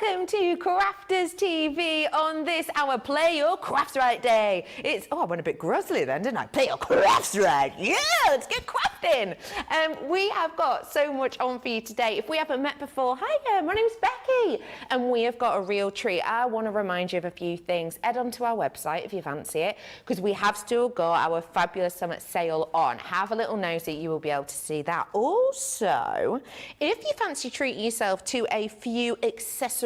Welcome to Crafters TV on this, our Play Your Crafts Right day. It's, I went a bit grossly then, didn't I? Play your crafts right. Yeah, let's get crafting. We have got so much on for you today. If we haven't met before, hiya, my name's Becky. And we have got a real treat. I want to remind you of a few things. Head onto our website if you fancy it, because we have still got our fabulous summer sale on. Have a little nosy, you will be able to see that. Also, if you fancy treating yourself to a few accessories,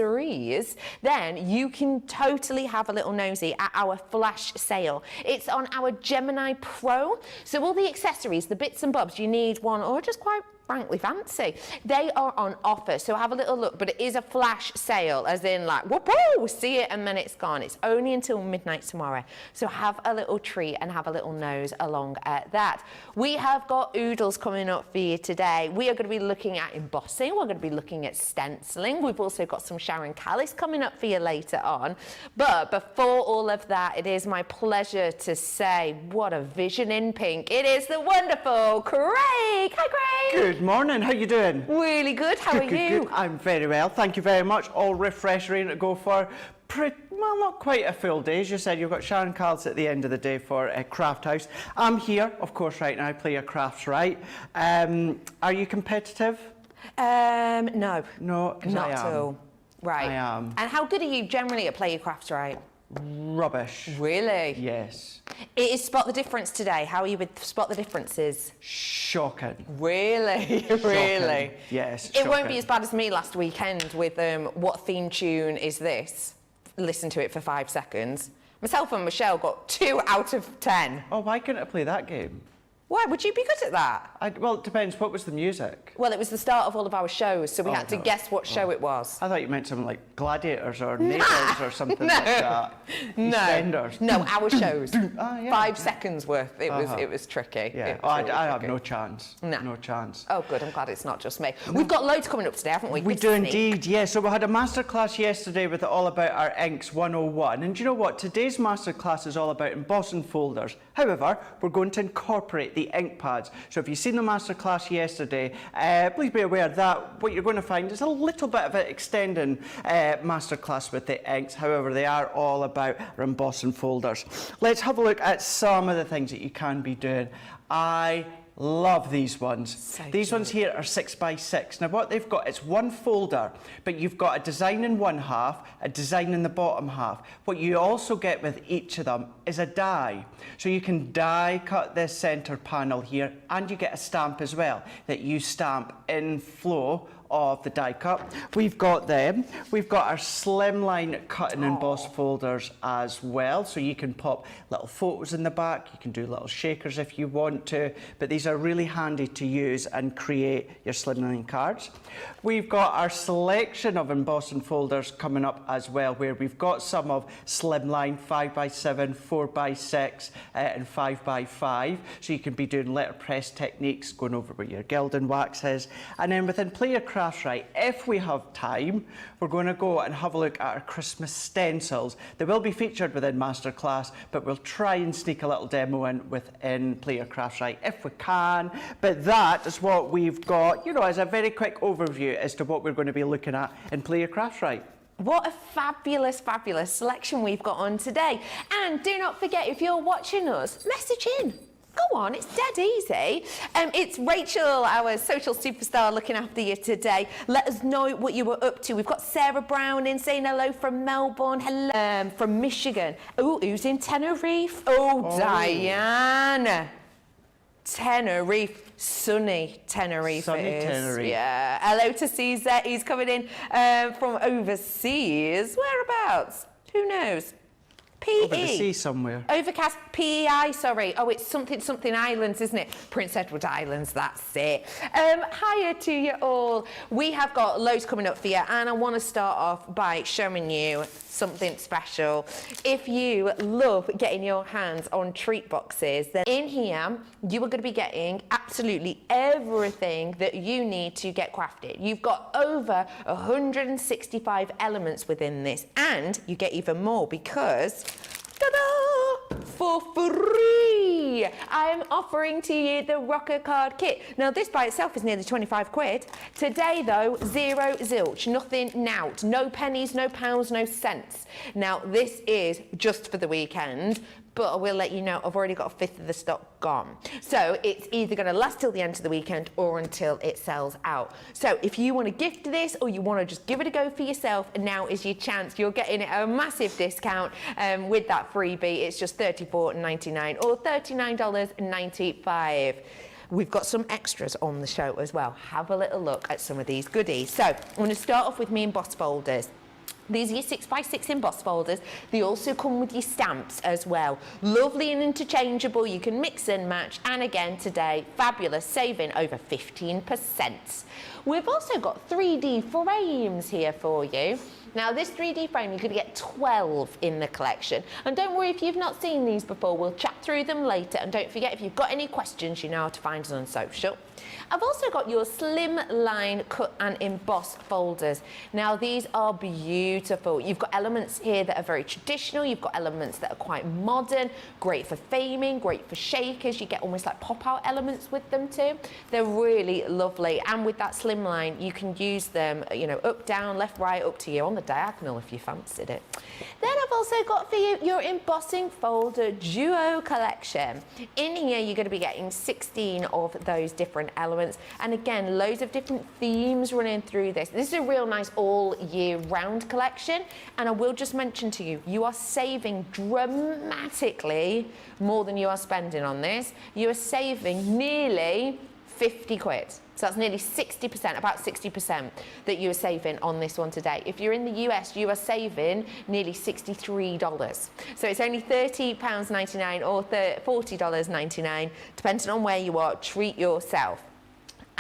then you can totally have a little nosy at our flash sale. It's on our Gemini Pro. So all the accessories, the bits and bobs you need one or just quite frankly fancy, they are on offer. So have a little look, but it is a flash sale, as in like, whoop-woo, see it and then it's gone. It's only until midnight tomorrow. So have a little treat and have a little nose along at that. We have got oodles coming up for you today. We are going to be looking at embossing. We're going to be looking at stenciling. We've also got some Sharon Callis coming up for you later on. But before all of that, it is my pleasure to say, what a vision in pink. It is the wonderful Craig. Hi, Craig. Good morning, how you doing? Really good, how are you? Good. I'm very well, thank you very much. All refreshed, ready to go for, well, not quite a full day. As you said, you've got Sharon Callis at the end of the day for Craft House. I'm here, of course, right now, Play Your Crafts Right. Are you competitive? No. No, not at all. Right. I am. And how good are you generally at Play Your Crafts Right? Rubbish. Really? Yes. It is Spot the Difference today. How are you with Spot the Differences? Shocking. Really? Really? Yes. It won't be as bad as me last weekend with what theme tune is this? Listen to it for 5 seconds. Myself and Michelle got 2 out of 10. Oh, why couldn't I play that game? Why? Would you be good at that? Well, it depends. What was the music? Well, it was the start of all of our shows, so we had to guess what show it was. I thought you meant something like Gladiators or Neighbours or something like that. No. EastEnders. No, our shows. Yeah. 5 seconds worth. It was tricky. Yeah. Was really I have tricky. no chance. No chance. Oh, good. I'm glad it's not just me. We've got loads coming up today, haven't we? We do indeed, yeah. So we had a masterclass yesterday with all about our inks 101. And do you know what? Today's masterclass is all about embossing folders. However, we're going to incorporate the ink pads. So if you've seen the masterclass yesterday, please be aware that what you're going to find is a little bit of an extending masterclass with the inks. However, they are all about our embossing folders. Let's have a look at some of the things that you can be doing. I love these ones. These ones here are 6x6. Now what they've got is one folder, but you've got a design in one half, a design in the bottom half. What you also get with each of them is a die. So you can die cut this center panel here, and you get a stamp as well that you stamp in flow of the die cut. We've got them. We've got our Slimline cut and emboss folders as well. So you can pop little photos in the back. You can do little shakers if you want to, but these are really handy to use and create your Slimline cards. We've got our selection of embossing folders coming up as well, where we've got some of Slimline 5x7, 4x6 and 5x5. So you can be doing letterpress techniques, going over where your gilding wax is. And then within Play Your Crafts Right, if we have time, we're going to go and have a look at our Christmas stencils. They will be featured within Masterclass, but we'll try and sneak a little demo in within Play Your Crafts Right if we can. But that is what we've got, you know, as a very quick overview as to what we're going to be looking at in Play Your Crafts Right. What a fabulous, fabulous selection we've got on today. And do not forget, if you're watching us, message in. Go on, it's dead easy. It's Rachel, our social superstar, looking after you today. Let us know what you were up to. We've got Sarah Brown in saying hello from Melbourne. Hello from Michigan. Oh, who's in Tenerife? Oh, Diane. Tenerife, sunny Tenerife. Sunny it is. Tenerife. Yeah. Hello to Caesar. He's coming in from overseas. Whereabouts? Who knows? PE. Over the sea somewhere. Overcast PEI, sorry. Oh, it's something Islands, isn't it? Prince Edward Islands, that's it. Hiya to you all. We have got loads coming up for you, and I want to start off by showing you something special. If you love getting your hands on treat boxes, then in here, you are going to be getting absolutely everything that you need to get crafted. You've got over 165 elements within this, and you get even more because ta-da! For free! you. I'm offering to you the Rocker Card Kit. Now, this by itself is nearly 25 quid. Today, though, zero zilch, nothing nout, no pennies, no pounds, no cents. Now, this is just for the weekend, but I will let you know I've already got a fifth of the stock gone. So it's either going to last till the end of the weekend or until it sells out. So if you want to gift this or you want to just give it a go for yourself, now is your chance. You're getting a massive discount with that freebie. It's just $34.99 or $39.95. We've got some extras on the show as well. Have a little look at some of these goodies. So I'm going to start off with me emboss folders. These are your 6x6 emboss folders. They also come with your stamps as well. Lovely and interchangeable. You can mix and match. And again, today, fabulous, saving over 15%. We've also got 3D frames here for you. Now, this 3D frame, you're going to get 12 in the collection. And don't worry if you've not seen these before. We'll chat through them later. And don't forget, if you've got any questions, you know how to find us on social. I've also got your Slimline cut and emboss folders. Now, these are beautiful. You've got elements here that are very traditional. You've got elements that are quite modern, great for framing, great for shakers. You get almost like pop-out elements with them too. They're really lovely. And with that Slimline, you can use them, you know, up, down, left, right, up to you on the diagonal if you fancied it. Then I've also got for you your embossing folder duo collection. In here, you're going to be getting 16 of those different elements. And again, loads of different themes running through this. This is a real nice all year round collection. And I will just mention to you, you are saving dramatically more than you are spending on this. You are saving nearly 50 quid. So that's nearly 60%, about 60% that you are saving on this one today. If you're in the US, you are saving nearly $63. So it's only £30.99 or $40.99, depending on where you are. Treat yourself.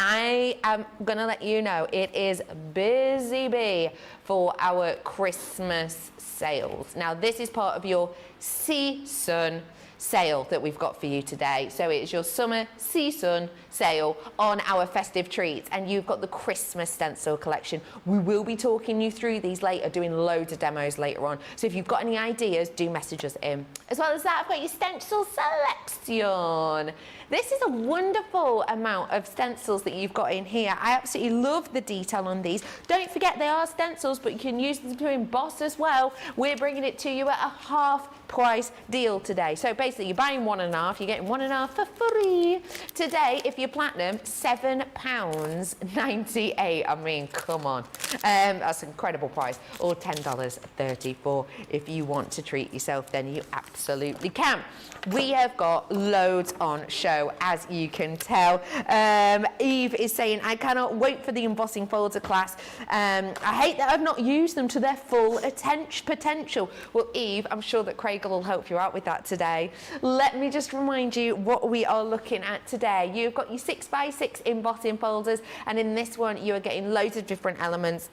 I am going to let you know it is busy bee for our Christmas sales. Now, this is part of your season sale that we've got for you today. So it's your summer season sale on our festive treats, and you've got the Christmas stencil collection. We will be talking you through these later, doing loads of demos later on. So if you've got any ideas, do message us in. As well as that, I've got your stencil selection. This is a wonderful amount of stencils that you've got in here. I absolutely love the detail on these. Don't forget they are stencils, but you can use them to emboss as well. We're bringing it to you at a half price deal today. So basically you're buying 1.5, you're getting 1.5 for free. Today, if you're platinum, £7.98. I mean, come on. That's an incredible price. Or $10.34. If you want to treat yourself, then you absolutely can. We have got loads on show, as you can tell. Eve is saying, I cannot wait for the embossing folder class. I hate that I've not used them to their full potential. Well, Eve, I'm sure that Craig will help you out with that today. Let me just remind you what we are looking at today. You've got your 6x6 embossing folders, and in this one, you are getting loads of different elements.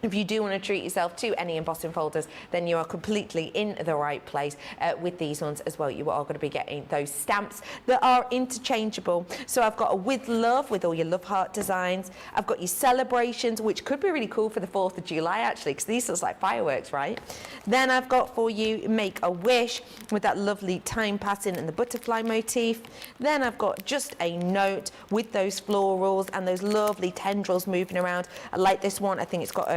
If you do want to treat yourself to any embossing folders, then you are completely in the right place with these ones as well. You are going to be getting those stamps that are interchangeable. So I've got a With Love with all your love heart designs. I've got your celebrations, which could be really cool for the 4th of July, actually, because these look like fireworks, right? Then I've got for you Make a Wish with that lovely time passing and the butterfly motif. Then I've got Just a Note with those florals and those lovely tendrils moving around. I like this one. I think it's got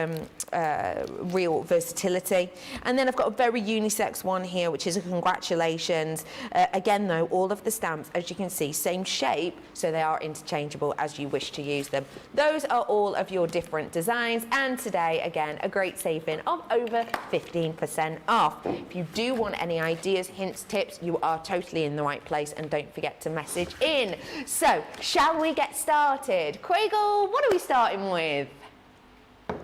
real versatility. And then I've got a very unisex one here, which is a congratulations. Again, though, all of the stamps, as you can see, same shape, so they are interchangeable as you wish to use them. Those are all of your different designs, and today, again, a great saving of over 15% off. If you do want any ideas, hints, tips, you are totally in the right place, and don't forget to message in. So, shall we get started? Craigle, what are we starting with?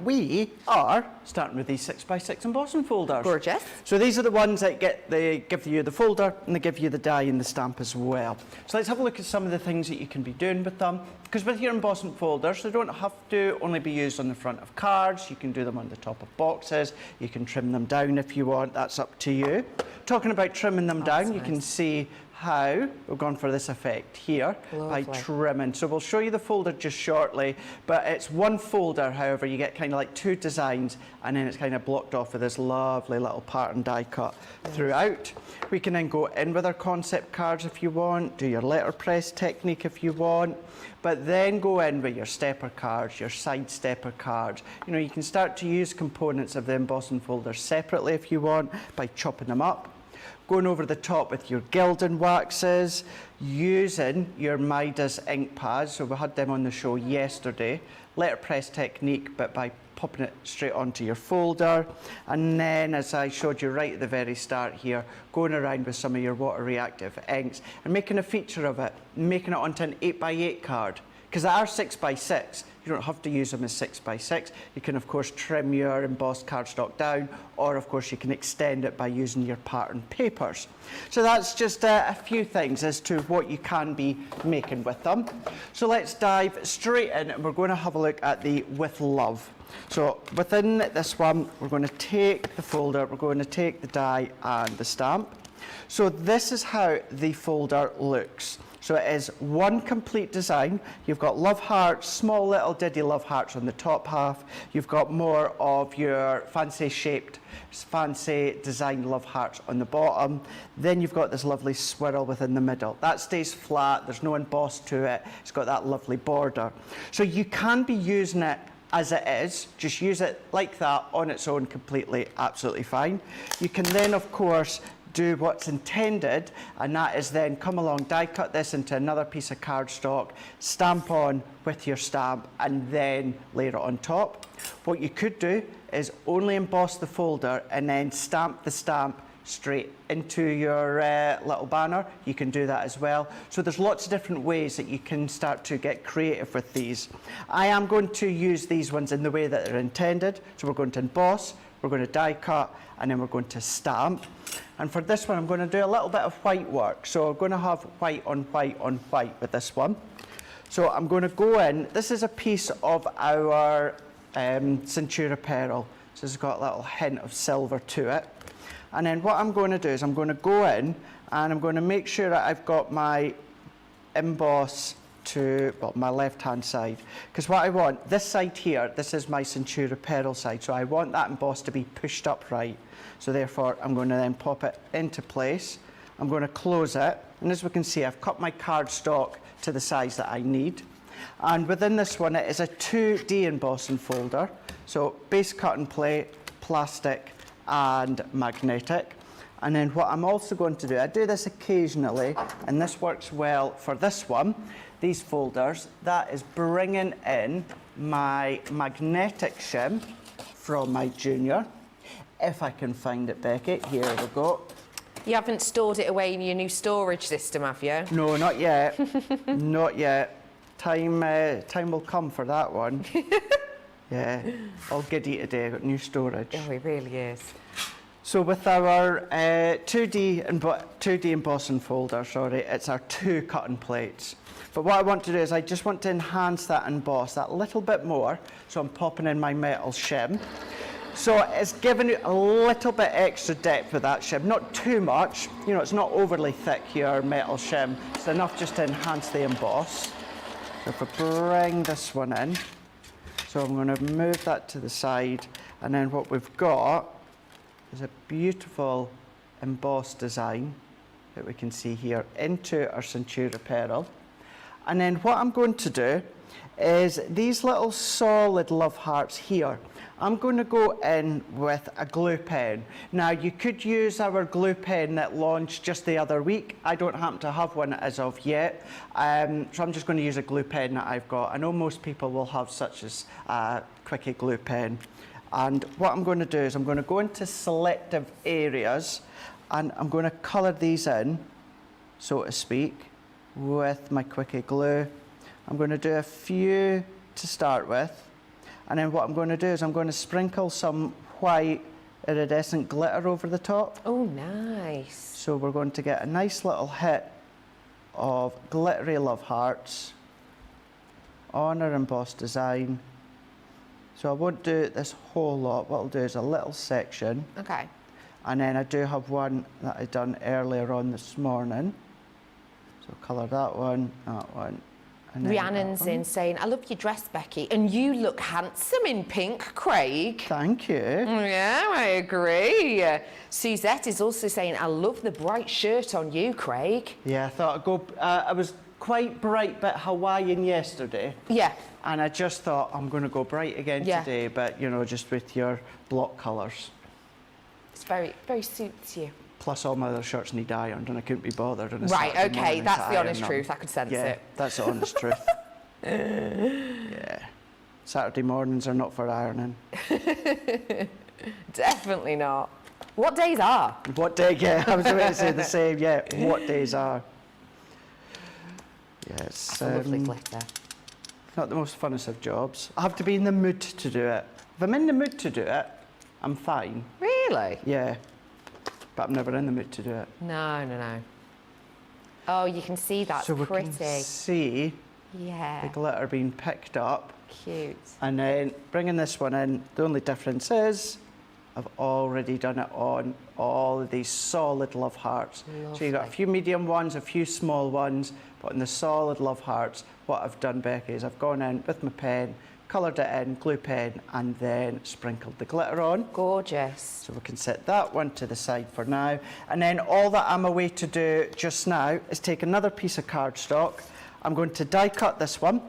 We are starting with these 6x6 embossing folders. Gorgeous. So these are the ones that they give you the folder and they give you the die and the stamp as well. So let's have a look at some of the things that you can be doing with them. Because with your embossing folders, they don't have to only be used on the front of cards. You can do them on the top of boxes. You can trim them down if you want. That's up to you. Talking about trimming them down, you can see how we've gone for this effect here by Lovely. trimming. So we'll show you the folder just shortly, but it's one folder, however, you get kind of like two designs, and then it's kind of blocked off with this lovely little pattern die cut throughout. We can then go in with our concept cards if you want, do your letterpress technique if you want, but then go in with your stepper cards, your side stepper cards. You know, you can start to use components of the embossing folder separately if you want by chopping them up. Going over the top with your gilding waxes, using your Midas ink pads, so we had them on the show yesterday, letterpress technique, but by popping it straight onto your folder, and then as I showed you right at the very start here, going around with some of your water reactive inks and making a feature of it, making it onto an 8x8 card, because they are 6x6. You don't have to use them as 6x6. You can of course trim your embossed cardstock down, or of course you can extend it by using your pattern papers. So that's just a few things as to what you can be making with them. So let's dive straight in, and we're going to have a look at the With Love. So within this one, we're going to take the folder, we're going to take the die and the stamp. So this is how the folder looks. So it is one complete design. You've got love hearts, small little diddy love hearts on the top half. You've got more of your fancy shaped, fancy designed love hearts on the bottom. Then you've got this lovely swirl within the middle. That stays flat, there's no emboss to it. It's got that lovely border. So you can be using it as it is, just use it like that on its own completely, absolutely fine. You can then of course do what's intended, and that is then come along, die cut this into another piece of cardstock, stamp on with your stamp, and then layer it on top. What you could do is only emboss the folder and then stamp the stamp straight into your little banner. You can do that as well. So there's lots of different ways that you can start to get creative with these. I am going to use these ones in the way that they're intended. So we're going to emboss, we're going to die cut, and then we're going to stamp. And for this one, I'm going to do a little bit of white work. So I'm going to have white on white on white with this one. So I'm going to go in. This is a piece of our Centura Pearl. So it's got a little hint of silver to it. And then what I'm going to do is I'm going to go in and I'm going to make sure that I've got my emboss to, well, my left-hand side. Because what I want, this side here, this is my Centura Pearl side, so I want that emboss to be pushed upright. So therefore, I'm going to then pop it into place. I'm going to close it, and as we can see, I've cut my cardstock to the size that I need. And within this one, it is a 2D embossing folder. So base cut and plate, plastic, and magnetic. And then what I'm also going to do, I do this occasionally, and this works well for this one, these folders, that is bringing in my magnetic shim from my junior. If I can find it, Becky, here we go. You haven't stored it away in your new storage system, have you? No, not yet. Not yet. Time will come for that one. Yeah, all giddy today, I've got new storage. Oh, it really is. So with our 2D embossing folder, it's our 2 cutting plates. But what I want to do is I just want to enhance that emboss that little bit more. So I'm popping in my metal shim. So it's giving it a little bit extra depth with that shim, not too much. You know, it's not overly thick here, metal shim. It's enough just to enhance the emboss. So if I bring this one in, so I'm going to move that to the side, and then what we've got is a beautiful embossed design that we can see here into our Centura Pearl. And then what I'm going to do is these little solid love hearts here, I'm going to go in with a glue pen. Now you could use our glue pen that launched just the other week. I don't happen to have one as of yet, so I'm just going to use a glue pen that I've got. I know most people will have such as a Quickie glue pen. And what I'm going to do is I'm going to go into selective areas and I'm going to colour these in, so to speak, with my Quickie glue. I'm going to do a few to start with, and then what I'm going to do is I'm going to sprinkle some white iridescent glitter over the top. Oh, nice. So we're going to get a nice little hit of glittery love hearts on our embossed design. So I won't do this whole lot. What I'll do is a little section. Okay. And then I do have one that I done earlier on this morning. So colour that one, and then Rhiannon's that one. in saying, I love your dress, Becky, and you look handsome in pink, Craig. Thank you. Yeah, I agree. Suzette is also saying, I love the bright shirt on you, Craig. Yeah, I thought I'd go, I was quite bright but Hawaiian yesterday. Yeah. And I just thought I'm going to go bright again today, but you know, just with your block colours. It's very, very suits you. Plus all my other shirts need ironed and I couldn't be bothered on a Right, Saturday okay, morning that's to the iron honest them. truth, I could sense Yeah, it. that's the honest truth. Yeah. Saturday mornings are not for ironing. Definitely not. What days are? What day, yeah, I was going to say the same, yeah, what days are. Yes. That's a lovely glitter. Not the most funnest of jobs. I have to be in the mood to do it. If I'm in the mood to do it, I'm fine. Really? Yeah. But I'm never in the mood to do it. No, no, no. Oh, you can see that's so we pretty. can see Yeah. the glitter being picked up. Cute. And then bringing this one in, the only difference is I've already done it on all of these solid love hearts. Lovely. So you've got a few medium ones, a few small ones, but in the solid love hearts, what I've done, Becky, is I've gone in with my pen, coloured it in, glue pen, and then sprinkled the glitter on. Gorgeous. So we can set that one to the side for now. And then all that I'm away to do just now is take another piece of cardstock. I'm going to die cut this one,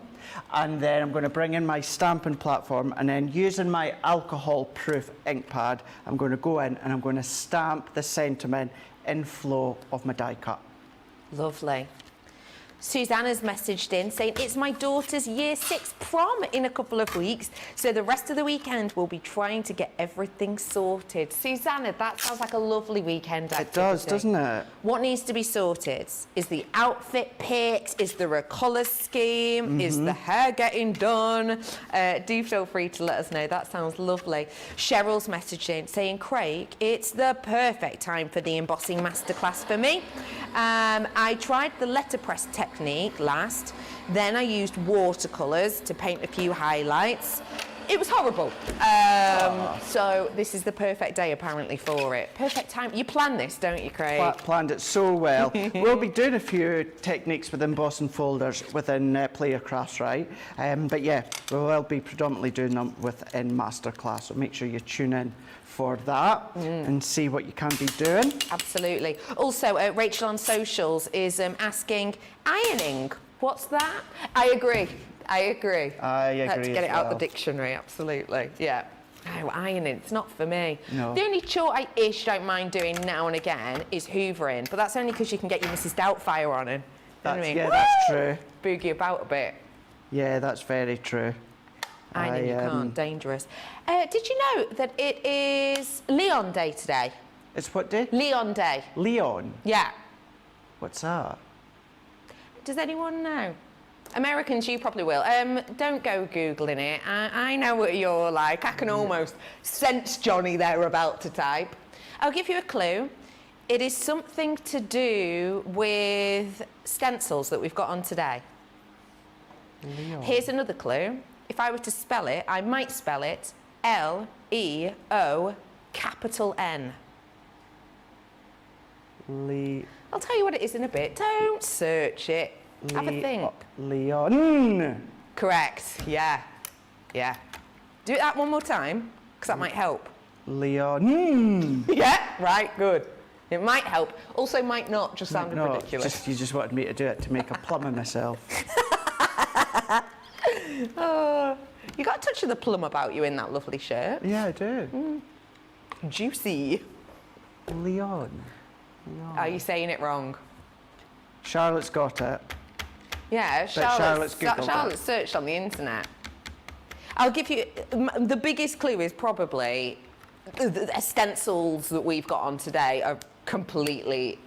and then I'm going to bring in my stamping platform, and then using my alcohol-proof ink pad, I'm going to go in and I'm going to stamp the sentiment in flow of my die cut. Lovely. Susanna's messaged in saying, it's my daughter's year 6 prom in a couple of weeks, so the rest of the weekend we'll be trying to get everything sorted. Susanna, that sounds like a lovely weekend activity. It does, doesn't it? What needs to be sorted? Is the outfit picked? Is there a colour scheme? Is the hair getting done? Do feel free to let us know. That sounds lovely. Cheryl's messaged in saying, Craig, it's the perfect time for the embossing masterclass for me. I tried the letterpress technique last, then I used watercolours to paint a few highlights. It was horrible. So this is the perfect day apparently for it. Perfect time. You plan this, don't you, Craig? Planned it so well. We'll be doing a few techniques with embossing folders within Play Your Crafts, right? But yeah, we will be predominantly doing them within Masterclass, so make sure you tune in for that and see what you can be doing. Absolutely. Also, Rachel on socials is asking, ironing, what's that? I agree. I agree. Let's get it out the dictionary, absolutely. Yeah. No, ironing, it's not for me. No. The only chore I don't mind doing now and again is hoovering, but that's only because you can get your Mrs. Doubtfire on it. You know what I mean? Yeah, that's true. Boogie about a bit. Yeah, that's very true. Ironing, you can't, dangerous. Did you know that it is Leon Day today? It's what day? Leon Day. Leon? Yeah. What's that? Does anyone know? Americans, you probably will. Don't go Googling it. I know what you're like. I can almost sense Johnny there about to type. I'll give you a clue. It is something to do with stencils that we've got on today. Leon. Here's another clue. If I were to spell it, I might spell it L-E-O capital N. I'll tell you what it is in a bit. Don't search it. Have a think. Leon. Correct. Yeah. Yeah. Do that one more time, because that might help. Leon. Yeah. Right. Good. It might help. Also, might not. Just sounded ridiculous. You just wanted me to do it to make a plum of myself. Oh, you got a touch of the plum about you in that lovely shirt. Yeah, I do. Juicy. Leon. Are you saying it wrong? Charlotte's got it. Yeah, Charlotte's Googled it. Charlotte searched on the internet. I'll give you, the biggest clue is probably the stencils that we've got on today are completely,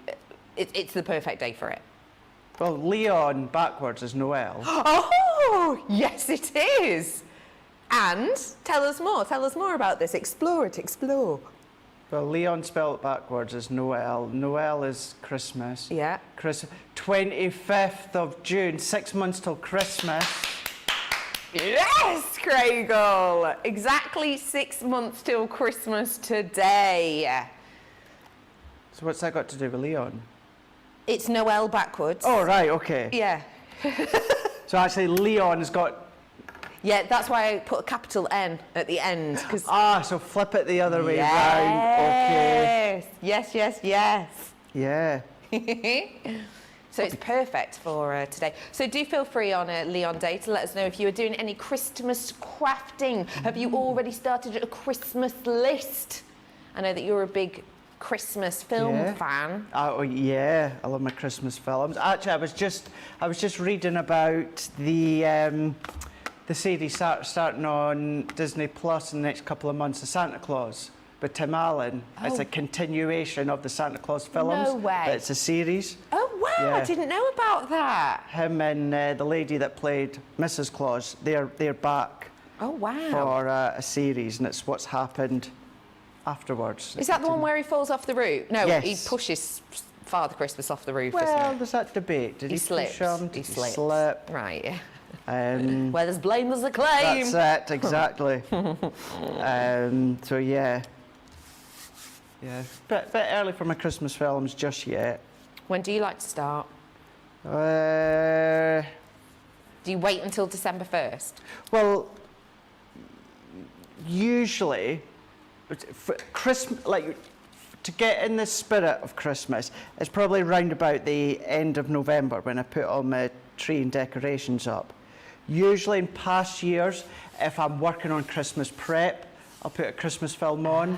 it's the perfect day for it. Well, Leon backwards is Noel. Oh, yes it is. And tell us more about this. Explore it, explore. Well, Leon spelled backwards is Noel. Noel is Christmas. Yeah. 25th of June, 6 months till Christmas. Yes, Craigle. Exactly 6 months till Christmas today. So what's that got to do with Leon? It's Noel backwards. Oh, right, okay. Yeah. So actually Leon has got... Yeah, that's why I put a capital N at the end. So flip it the other way round. Okay. Yes, yes, yes. Yeah. So it's perfect for today. So do feel free on Leon Day to let us know if you are doing any Christmas crafting. Have you already started a Christmas list? I know that you're a big Christmas film fan. Oh yeah, I love my Christmas films. Actually, I was just reading about the series starting on Disney Plus in the next couple of months, The Santa Claus with Tim Allen. Oh. It's a continuation of the Santa Claus films. No way. But it's a series. Oh wow, yeah. I didn't know about that. Him and the lady that played Mrs. Claus, they're back. Oh wow. For a series, and it's what's happened afterwards. Is that the one where he falls off the roof? No, yes. He pushes Father Christmas off the roof, well, there's that debate. Did he slips. Push him? Did he slip? Right, yeah. Where there's blame, there's a claim. That's it, exactly. So yeah. Yeah, bit early for my Christmas films just yet. When do you like to start? Do you wait until December 1st? Well, usually, for Christmas, like to get in the spirit of Christmas, it's probably round about the end of November when I put all my tree and decorations up. Usually in past years, if I'm working on Christmas prep, I'll put a Christmas film on.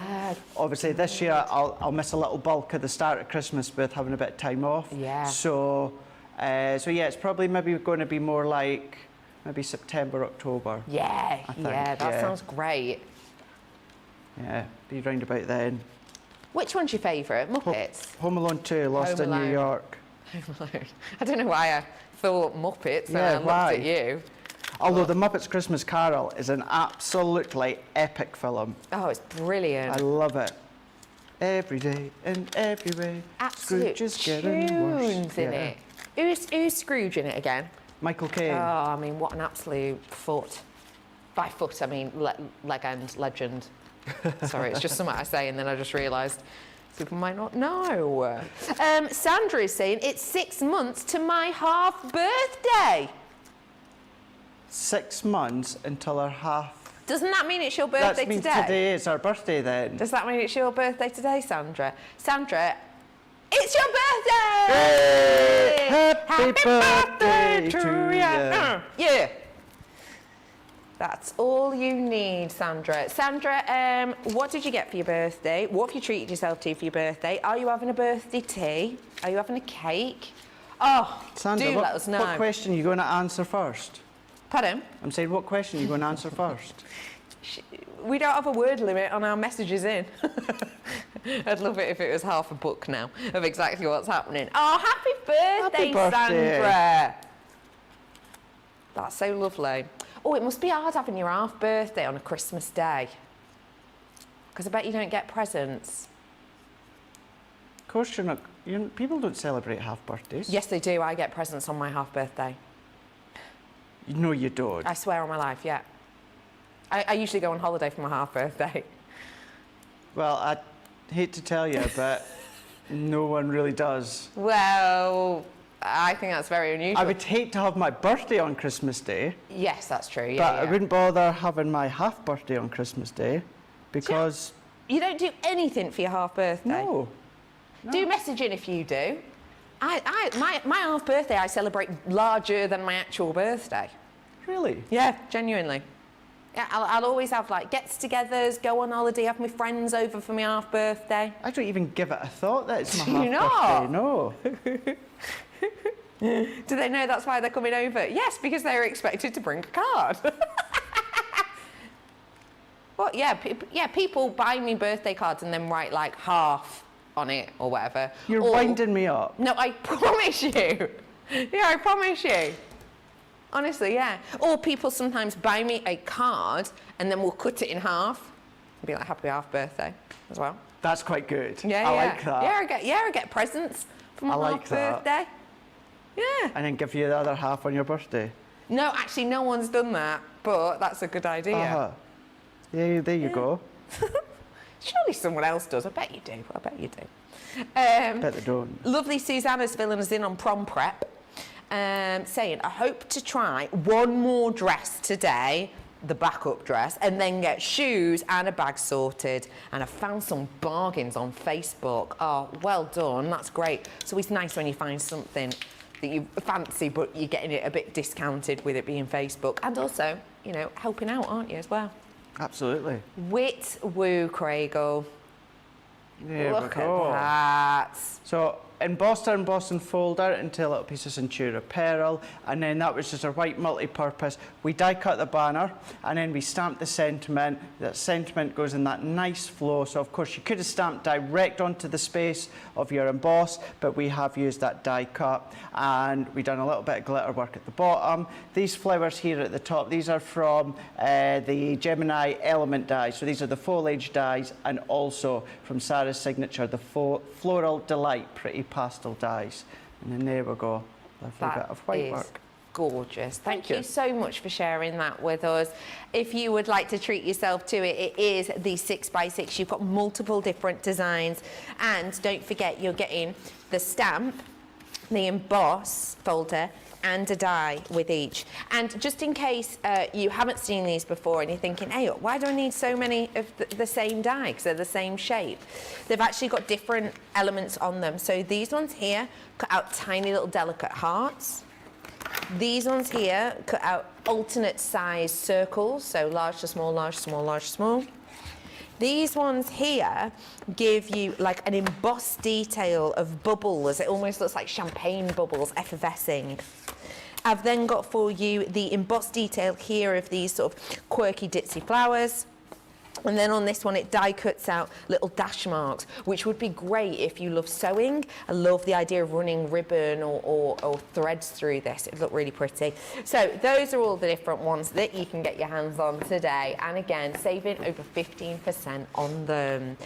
Obviously this year I'll miss a little bulk of the start of Christmas with having a bit of time off. Yeah. So yeah, it's probably maybe going to be more like maybe September, October. Yeah, that sounds great. Yeah, be round about then. Which one's your favourite? Muppets? Home Alone 2, Lost in New York. Home Alone. I don't know why I thought Muppets and I looked at you. Although The Muppets Christmas Carol is an absolutely epic film. Oh, it's brilliant. I love it. Every day and every way. Absolute Scrooge is getting worse. tunes in it. Who's Scrooge in it again? Michael Caine. Oh, I mean, what an absolute foot. By foot, I mean legend. Sorry, it's just something I say and then I just realised people might not know. Sandra is saying, it's 6 months to my half birthday. 6 months until her half. Doesn't that mean it's your birthday today? That means today is our birthday then. Does that mean it's your birthday today, Sandra? Sandra, it's your birthday! Hey! Happy birthday to you! Yeah. That's all you need, Sandra. Sandra, what did you get for your birthday? What have you treated yourself to for your birthday? Are you having a birthday tea? Are you having a cake? Oh, Sandra, let us know. What question are you going to answer first? Pardon? I'm saying, what question are you going to answer first? We don't have a word limit on our messages in. I'd love it if it was half a book now of exactly what's happening. Oh, happy birthday, Sandra! That's so lovely. Oh, it must be hard having your half birthday on a Christmas day. Because I bet you don't get presents. Of course you're not. People don't celebrate half birthdays. Yes, they do. I get presents on my half birthday. No, you don't. I swear on my life, yeah. I usually go on holiday for my half birthday. Well, I hate to tell you, but no one really does. Well, I think that's very unusual. I would hate to have my birthday on Christmas Day. Yes, that's true, yeah. But I wouldn't bother having my half birthday on Christmas Day because... You don't do anything for your half birthday? No. Do message in if you do. My half birthday I celebrate larger than my actual birthday. Really? Yeah, genuinely. Yeah, I'll always have like gets-togethers, go on holiday, have my friends over for my half birthday. I don't even give it a thought that it's my Do half you not? birthday. No. Do they know that's why they're coming over? Yes, because they were expected to bring a card. Well, yeah, people buy me birthday cards and then write like half on it or whatever. You're winding me up. No, I promise you. Yeah, I promise you. Honestly, yeah. Or people sometimes buy me a card and then we'll cut it in half and be like, happy half birthday as well. That's quite good. Yeah, I like that. I get presents for my half birthday. Yeah. And then give you the other half on your birthday. No, actually, no one's done that, but that's a good idea. Yeah, there you go. Surely someone else does. I bet you do. I bet you do. Bet they don't. Lovely Susanna's filling us in on prom prep, saying, I hope to try one more dress today, the backup dress, and then get shoes and a bag sorted. And I found some bargains on Facebook. Oh, well done. That's great. So it's nice when you find something that you fancy, but you're getting it a bit discounted with it being Facebook. And also, you know, helping out, aren't you, as well? Absolutely. Wit woo, Craigle. There Look we go. at that. So embossed our embossing folder into a little piece of Centura pearl, and then that was just a white multi-purpose. We die cut the banner, and then we stamped the sentiment. That sentiment goes in that nice flow. So of course you could have stamped direct onto the space of your emboss, but we have used that die cut, and we've done a little bit of glitter work at the bottom. These flowers here at the top, these are from the Gemini Element die. So these are the foliage dies, and also from Sarah's signature, the Floral Delight Pretty Pastel dies. And then there we go, lovely bit of white work. Gorgeous. Thank you so much for sharing that with us. If you would like to treat yourself to it, it is the 6x6. You've got multiple different designs, and don't forget you're getting the stamp, the emboss folder, and a die with each. And just in case you haven't seen these before and you're thinking, hey, why do I need so many of the same die because they're the same shape? They've actually got different elements on them. So these ones here cut out tiny little delicate hearts. These ones here cut out alternate size circles, so large to small, large to small, large to small. These ones here give you like an embossed detail of bubbles. It almost looks like champagne bubbles effervescing. I've then got for you the embossed detail here of these sort of quirky ditzy flowers. And then on this one, it die cuts out little dash marks, which would be great if you love sewing. I love the idea of running ribbon or threads through this. It'd look really pretty. So those are all the different ones that you can get your hands on today. And again, saving over 15% on them.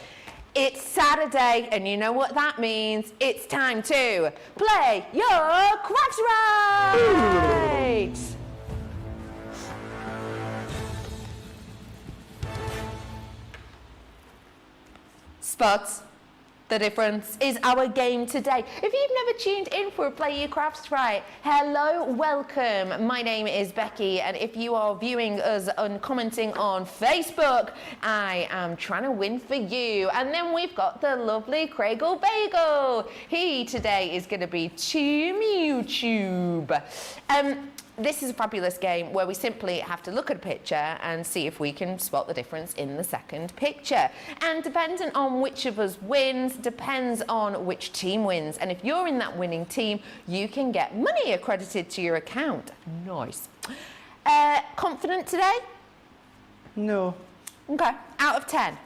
It's Saturday, and you know what that means. It's time to play your crafts right. Spots the difference is our game today. If you've never tuned in for a Play Your Crafts Right, hello, welcome. My name is Becky, and if you are viewing us and commenting on Facebook, I am trying to win for you. And then we've got the lovely Craigle Bagel. He today is going to be Team YouTube. This is a fabulous game where we simply have to look at a picture and see if we can spot the difference in the second picture. And depending on which of us wins, depends on which team wins. And if you're in that winning team, you can get money accredited to your account. Nice. Confident today? No. Okay. Out of 10?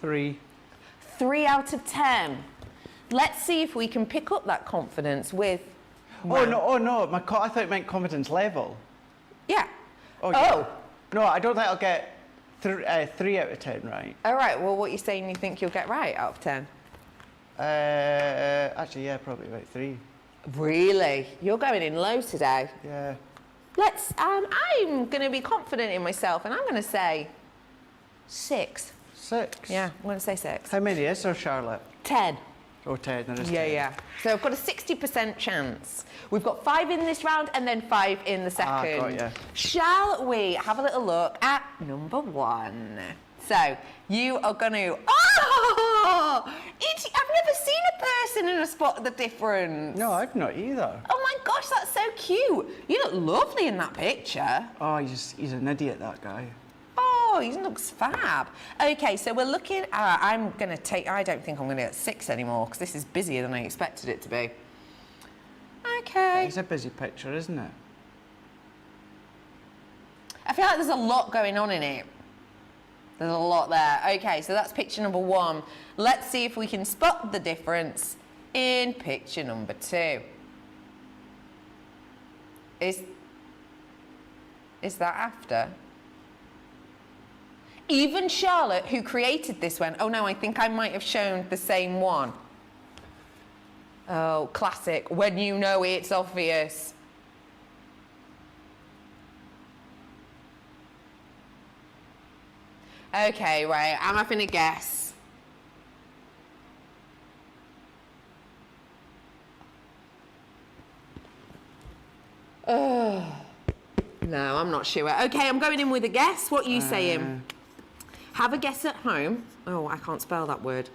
3. 3 out of 10. Let's see if we can pick up that confidence with... Oh no! I thought it meant confidence level. Yeah. Oh. Yeah. No, I don't think I'll get 3 out of 10 right. All right. Well, what you're saying you think you'll get right out of 10? Actually, yeah, probably about 3. Really? You're going in low today. Yeah. Let's. I'm going to be confident in myself, and I'm going to say 6. 6. Yeah, I'm going to say 6. How many is there, Charlotte? 10. Oh, 10. There is 10. Yeah. So I've got a 60% chance. We've got 5 in this round and then 5 in the second. Got ya. Shall we have a little look at number 1? So you are going to... Oh! I've never seen a person in a spot the difference. No, I've not either. Oh my gosh, that's so cute. You look lovely in that picture. Oh, he's an idiot, that guy. Oh, he looks fab. Okay, so we're looking at, I don't think I'm going to get 6 anymore because this is busier than I expected it to be. Okay. It's a busy picture, isn't it? I feel like there's a lot going on in it. There's a lot there. Okay, so that's picture number 1. Let's see if we can spot the difference in picture number 2. Is that after? Even Charlotte, who created this one, oh no, I think I might have shown the same one. Oh, classic, when you know it's obvious. Okay, right, I'm having a guess. Oh, no, I'm not sure. Okay, I'm going in with a guess. What are you saying? Have a guess at home. Oh, I can't spell that word.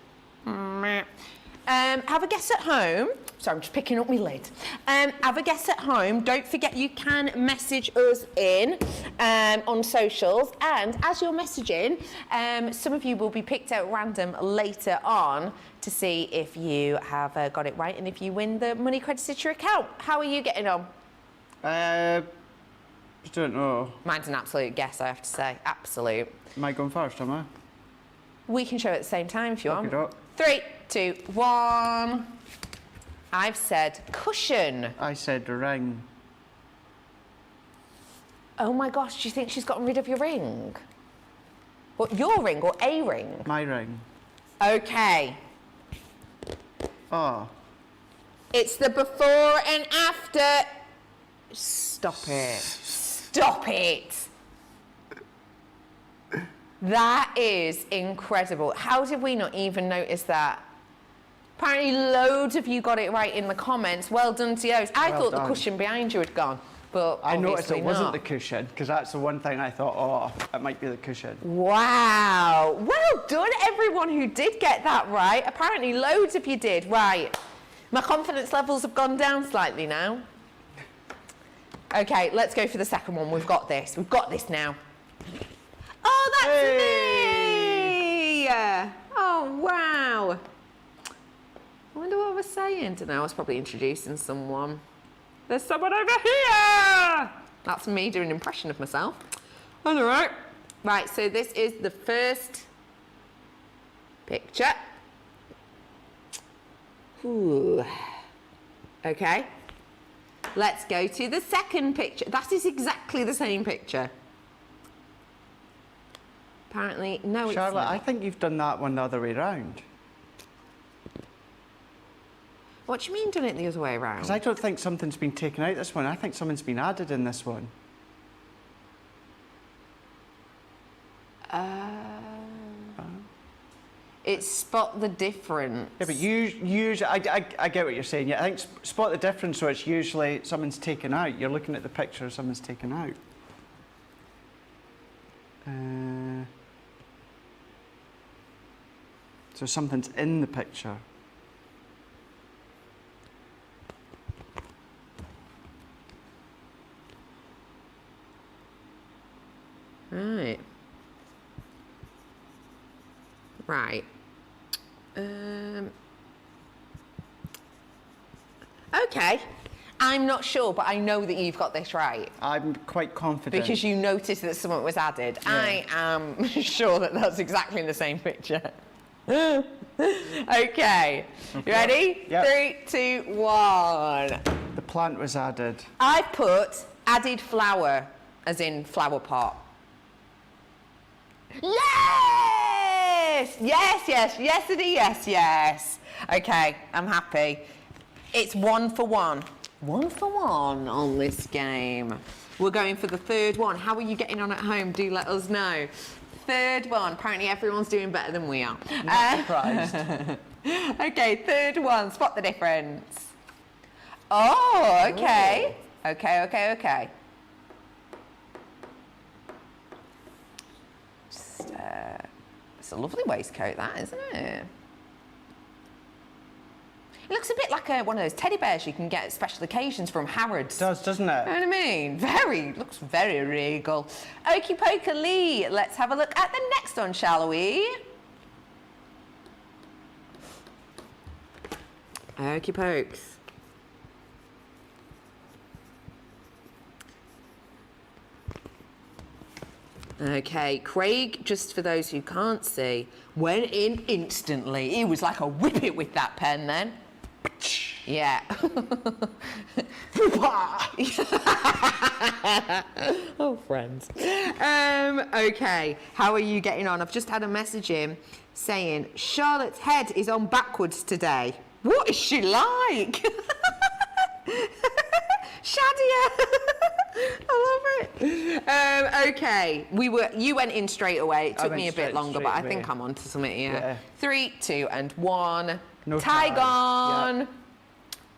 Have a guess at home. Sorry, I'm just picking up my lid. Have a guess at home. Don't forget you can message us in on socials. And as you're messaging, some of you will be picked out random later on to see if you have got it right and if you win the money credited to your account. How are you getting on? I don't know. Mine's an absolute guess, I have to say. Absolute. Am I going first, am I? We can show it at the same time if you want. Okey-doke. 3, 2, 1. I've said cushion. I said ring. Oh my gosh, do you think she's gotten rid of your ring? What, your ring or a ring? My ring. Okay. Oh. It's the before and after. Stop it. Stop it. That is incredible. How did we not even notice that? Apparently loads of you got it right in the comments. Well done to yours. I thought the cushion behind you had gone, but I noticed it wasn't not. the cushion, because that's the one thing I thought, oh, it might be the cushion. Wow. Well done, everyone who did get that right. Apparently loads of you did. Right. My confidence levels have gone down slightly now. Okay, let's go for the second one. We've got this. We've got this now. Oh, that's me! Oh, wow. I wonder what I was saying. Don't know, I was probably introducing someone. There's someone over here! That's me doing an impression of myself. All right. Right, so this is the first picture. Ooh. Okay. Let's go to the second picture. That is exactly the same picture. Apparently, no, Charlotte, it's not. I think you've done that one the other way round. What do you mean done it the other way around? Because I don't think something's been taken out this one. I think something's been added in this one. It's spot the difference. Yeah, but I get what you're saying. Yeah, I think spot the difference, so it's usually someone's taken out. You're looking at the picture, someone's taken out. So something's in the picture. Right. Right. Okay. I'm not sure, but I know that you've got this right. I'm quite confident. Because you noticed that something was added. Yeah. I am sure that that's exactly the same picture. Okay. You ready? Yep. 3, 2, 1. The plant was added. I put added flower, as in flower pot. Yes! Yes, yes, yesity, yes, yes. Okay, I'm happy. It's 1 for 1. 1 for 1 on this game. We're going for the third one. How are you getting on at home? Do let us know. Third one. Apparently everyone's doing better than we are. Not surprised. Okay, third one. Spot the difference. Oh, okay. Ooh. Okay, okay, okay. Just, it's a lovely waistcoat, that, isn't it? It looks a bit like one of those teddy bears you can get at special occasions from Harrods. It does, doesn't it? You know what I mean? Looks very regal. Okie Poker Lee, let's have a look at the next one, shall we? Okie Pokes. Okay, Craig, just for those who can't see, went in instantly. He was like a whippet with that pen then. Yeah. Oh, friends. Okay, how are you getting on? I've just had a message in saying Charlotte's head is on backwards today. What is she like? shaddier. I love it. Okay, you went in straight away. It took me a bit longer, but I think I'm onto something here. Yeah. 3, 2, and 1. No tie on. Yep.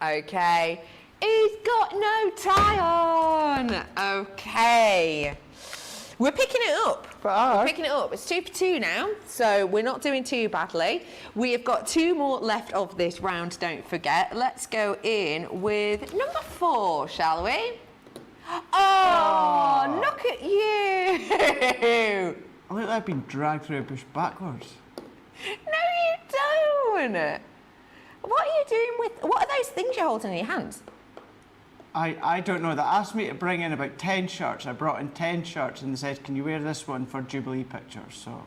Okay. He's got no tie on. Okay. We're picking it up. We're picking it up. It's 2 for 2 now, so we're not doing too badly. We have got 2 more left of this round, don't forget. Let's go in with number 4, shall we? Oh, look at you. I look like I've been dragged through a bush backwards. No, you don't. What are you doing with... What are those things you're holding in your hands? I don't know. They asked me to bring in about 10 shirts. I brought in 10 shirts and they said, can you wear this one for Jubilee pictures? So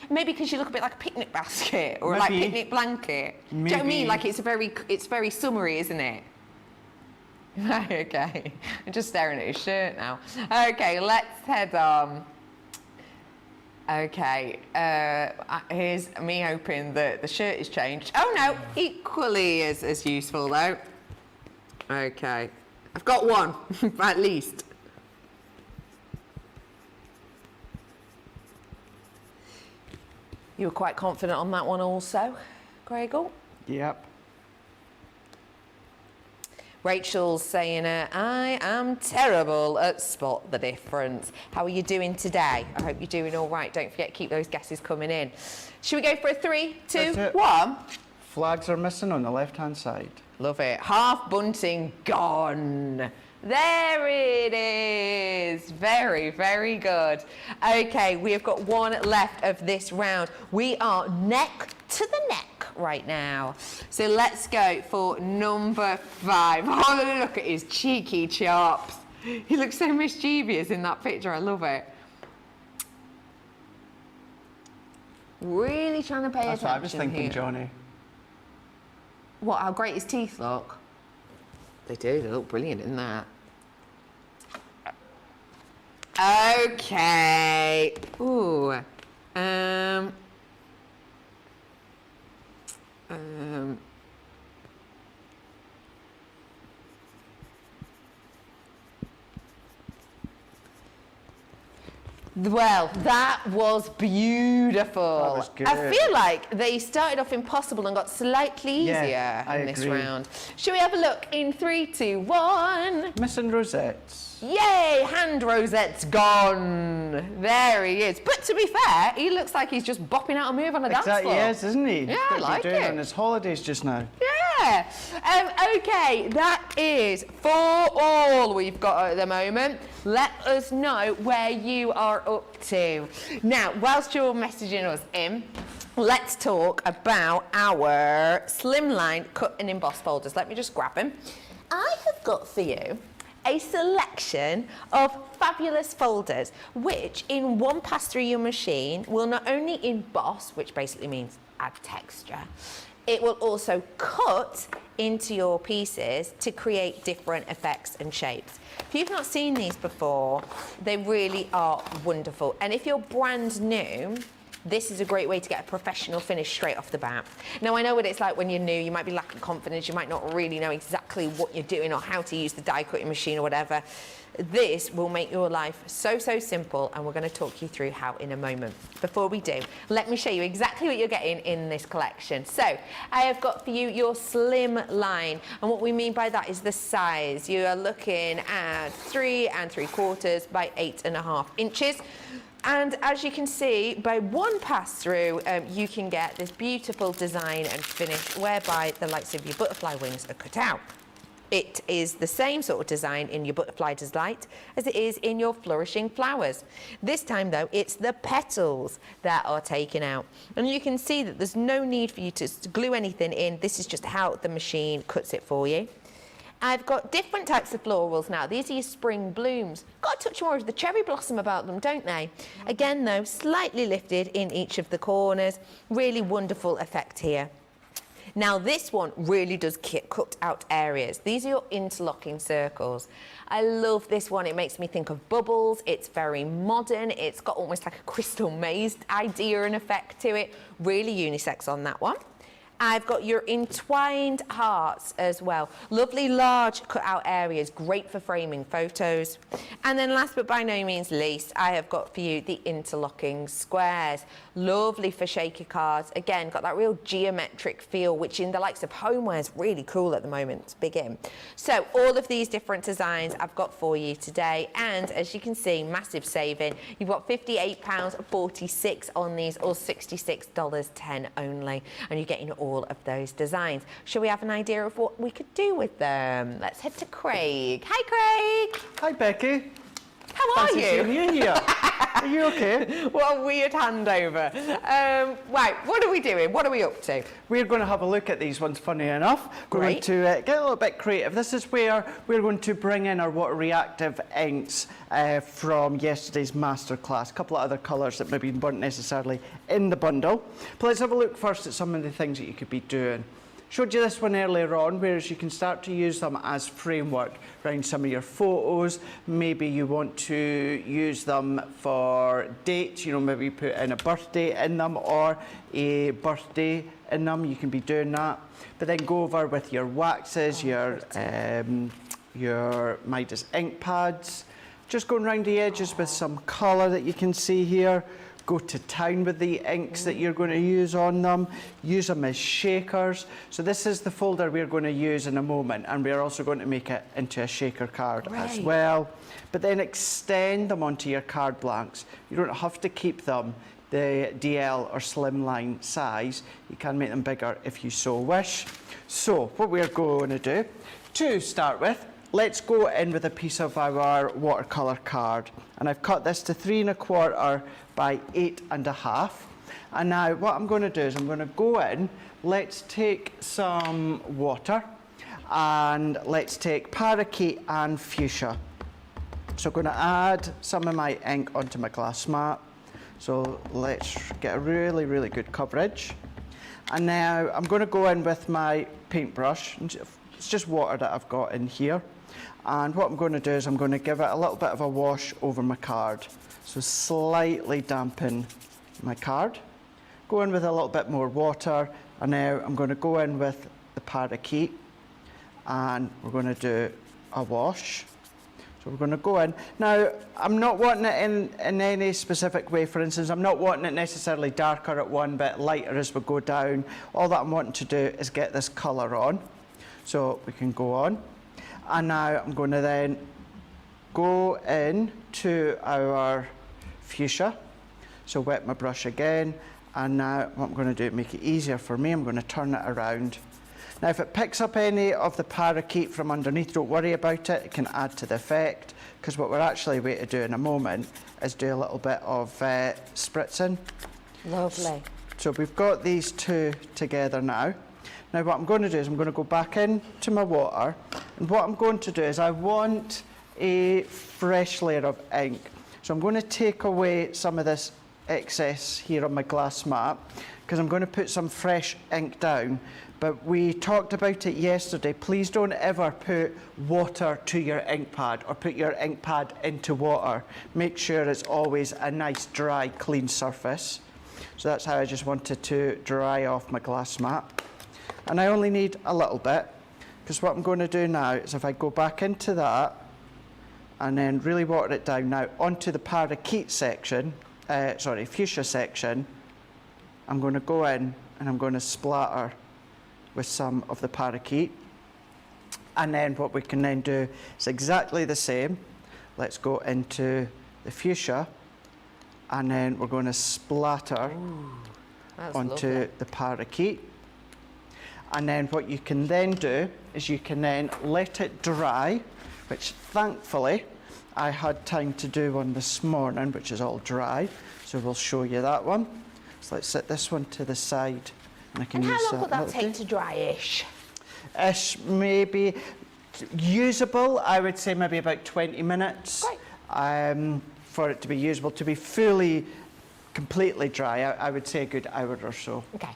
maybe because you look a bit like a picnic basket or like picnic blanket. Maybe. Do you know what I mean? Like it's very summery, isn't it? Okay. I'm just staring at his shirt now. Okay, let's head on. Okay, here's me hoping that the shirt is changed. Oh no, equally as useful though. Okay, I've got one, at least. You were quite confident on that one also, Gregor? Yep. Rachel's saying, I am terrible at spot the difference. How are you doing today? I hope you're doing all right. Don't forget, keep those guesses coming in. Should we go for a 3, 2, 1? Flags are missing on the left-hand side. Love it. Half bunting gone. There it is. Very, very good. Okay, we have got 1 left of this round. We are neck to the neck right now. So let's go for number 5. Oh, look at his cheeky chops. He looks so mischievous in that picture. I love it. Really trying to pay attention. That's what I was thinking, here. Johnny. What, how great his teeth look? They do, they look brilliant in that. Okay. Ooh. Well, that was beautiful. That was good. I feel like they started off impossible and got slightly easier in this round. Shall we have a look in 3, 2, 1? Missing rosettes. Yay, hand rosette's gone. There he is. But to be fair, he looks like he's just bopping out a move on a dance floor. Yes, isn't he? Yeah, I like it. On his holidays just now. Yeah. Okay, that is for all we've got at the moment. Let us know where you are up to. Now, whilst you're messaging us in, let's talk about our Slimline cut and emboss folders. Let me just grab them. I have got for you a selection of fabulous folders, which in one pass through your machine will not only emboss, which basically means add texture, it will also cut into your pieces to create different effects and shapes. If you've not seen these before, they really are wonderful. And if you're brand new, this is a great way to get a professional finish straight off the bat. Now, I know what it's like when you're new. You might be lacking confidence. You might not really know exactly what you're doing or how to use the die cutting machine or whatever. This will make your life so, so simple, and we're going to talk you through how in a moment. Before we do, let me show you exactly what you're getting in this collection. So, I have got for you your Slimline, and what we mean by that is the size. You are looking at 3 3/4 by 8.5 inches. And as you can see, by one pass through, you can get this beautiful design and finish whereby the likes of your butterfly wings are cut out. It is the same sort of design in your butterfly delight as it is in your flourishing flowers. This time though, it's the petals that are taken out. And you can see that there's no need for you to glue anything in. This is just how the machine cuts it for you. I've got different types of florals now. These are your spring blooms. Got a touch more of the cherry blossom about them, don't they? Again though, slightly lifted in each of the corners. Really wonderful effect here. Now this one really does cut out areas. These are your interlocking circles. I love this one. It makes me think of bubbles. It's very modern. It's got almost like a crystal maze idea and effect to it. Really unisex on that one. I've got your entwined hearts as well. Lovely large cut out areas, great for framing photos. And then last but by no means least, I have got for you the interlocking squares. Lovely for shaker cards. Again, got that real geometric feel, which in the likes of homeware is really cool at the moment. It's big in. So all of these different designs I've got for you today. And as you can see, massive saving. You've got £58.46 on these, or $66.10 only. And you're getting all of those designs. Shall we have an idea of what we could do with them? Let's head to Craig. Hi, Craig. Hi, Becky. How are Fancy you? seeing you here. Are you okay? What a weird handover. Right, what are we doing? What are we up to? We're going to have a look at these ones, funny enough. We're going Great. to get a little bit creative. This is where we're going to bring in our water reactive inks from yesterday's masterclass. A couple of other colours that maybe weren't necessarily in the bundle. But let's have a look first at some of the things that you could be doing. Showed you this one earlier on, whereas you can start to use them as framework around some of your photos. Maybe you want to use them for dates, you know, maybe put in a birthday in them or a birthday in them. You can be doing that. But then go over with your waxes, your Midas ink pads. Just going around the edges with some colour that you can see here. Go to town with the inks that you're going to use on them. Use them as shakers. So this is the folder we're going to use in a moment, and we're also going to make it into a shaker card as well. But then extend them onto your card blanks. You don't have to keep them the DL or Slimline size. You can make them bigger if you so wish. So what we're going to do, to start with, let's go in with a piece of our watercolour card. And I've cut this to 3 1/4 by 8 1/2. And now what I'm going to do is I'm going to go in, let's take some water and let's take parakeet and fuchsia. So I'm going to add some of my ink onto my glass mat. So let's get a really, really good coverage. And now I'm going to go in with my paintbrush. It's just water that I've got in here. And what I'm going to do is I'm going to give it a little bit of a wash over my card. So slightly dampen my card. Go in with a little bit more water. And now I'm going to go in with the parakeet. And we're going to do a wash. So we're going to go in. Now, I'm not wanting it in any specific way. For instance, I'm not wanting it necessarily darker at one bit, lighter as we go down. All that I'm wanting to do is get this colour on. So we can go on. And now I'm going to then go in to our fuchsia. So wet my brush again. And now what I'm going to do, make it easier for me, I'm going to turn it around. Now if it picks up any of the parakeet from underneath, don't worry about it. It can add to the effect. Because what we're actually going to do in a moment is do a little bit of spritzing. Lovely. So we've got these two together now. Now what I'm going to do is I'm going to go back into my water, and what I'm going to do is I want a fresh layer of ink. So I'm going to take away some of this excess here on my glass mat, because I'm going to put some fresh ink down. But we talked about it yesterday. Please don't ever put water to your ink pad or put your ink pad into water. Make sure it's always a nice, dry, clean surface. So that's how I just wanted to dry off my glass mat. And I only need a little bit, because what I'm going to do now is if I go back into that and then really water it down now onto the parakeet section, fuchsia section, I'm going to go in and I'm going to splatter with some of the parakeet. And then what we can then do is exactly the same. Let's go into the fuchsia, and then we're going to splatter onto lovely. the parakeet. And then what you can then do is you can then let it dry, which thankfully I had time to do one this morning, which is all dry. So we'll show you that one. So let's set this one to the side. And I can use how long will that take to dry-ish? Ish, maybe usable, I would say maybe about 20 minutes. Great. For it to be usable. To be fully, completely dry, I would say a good hour or so. Okay.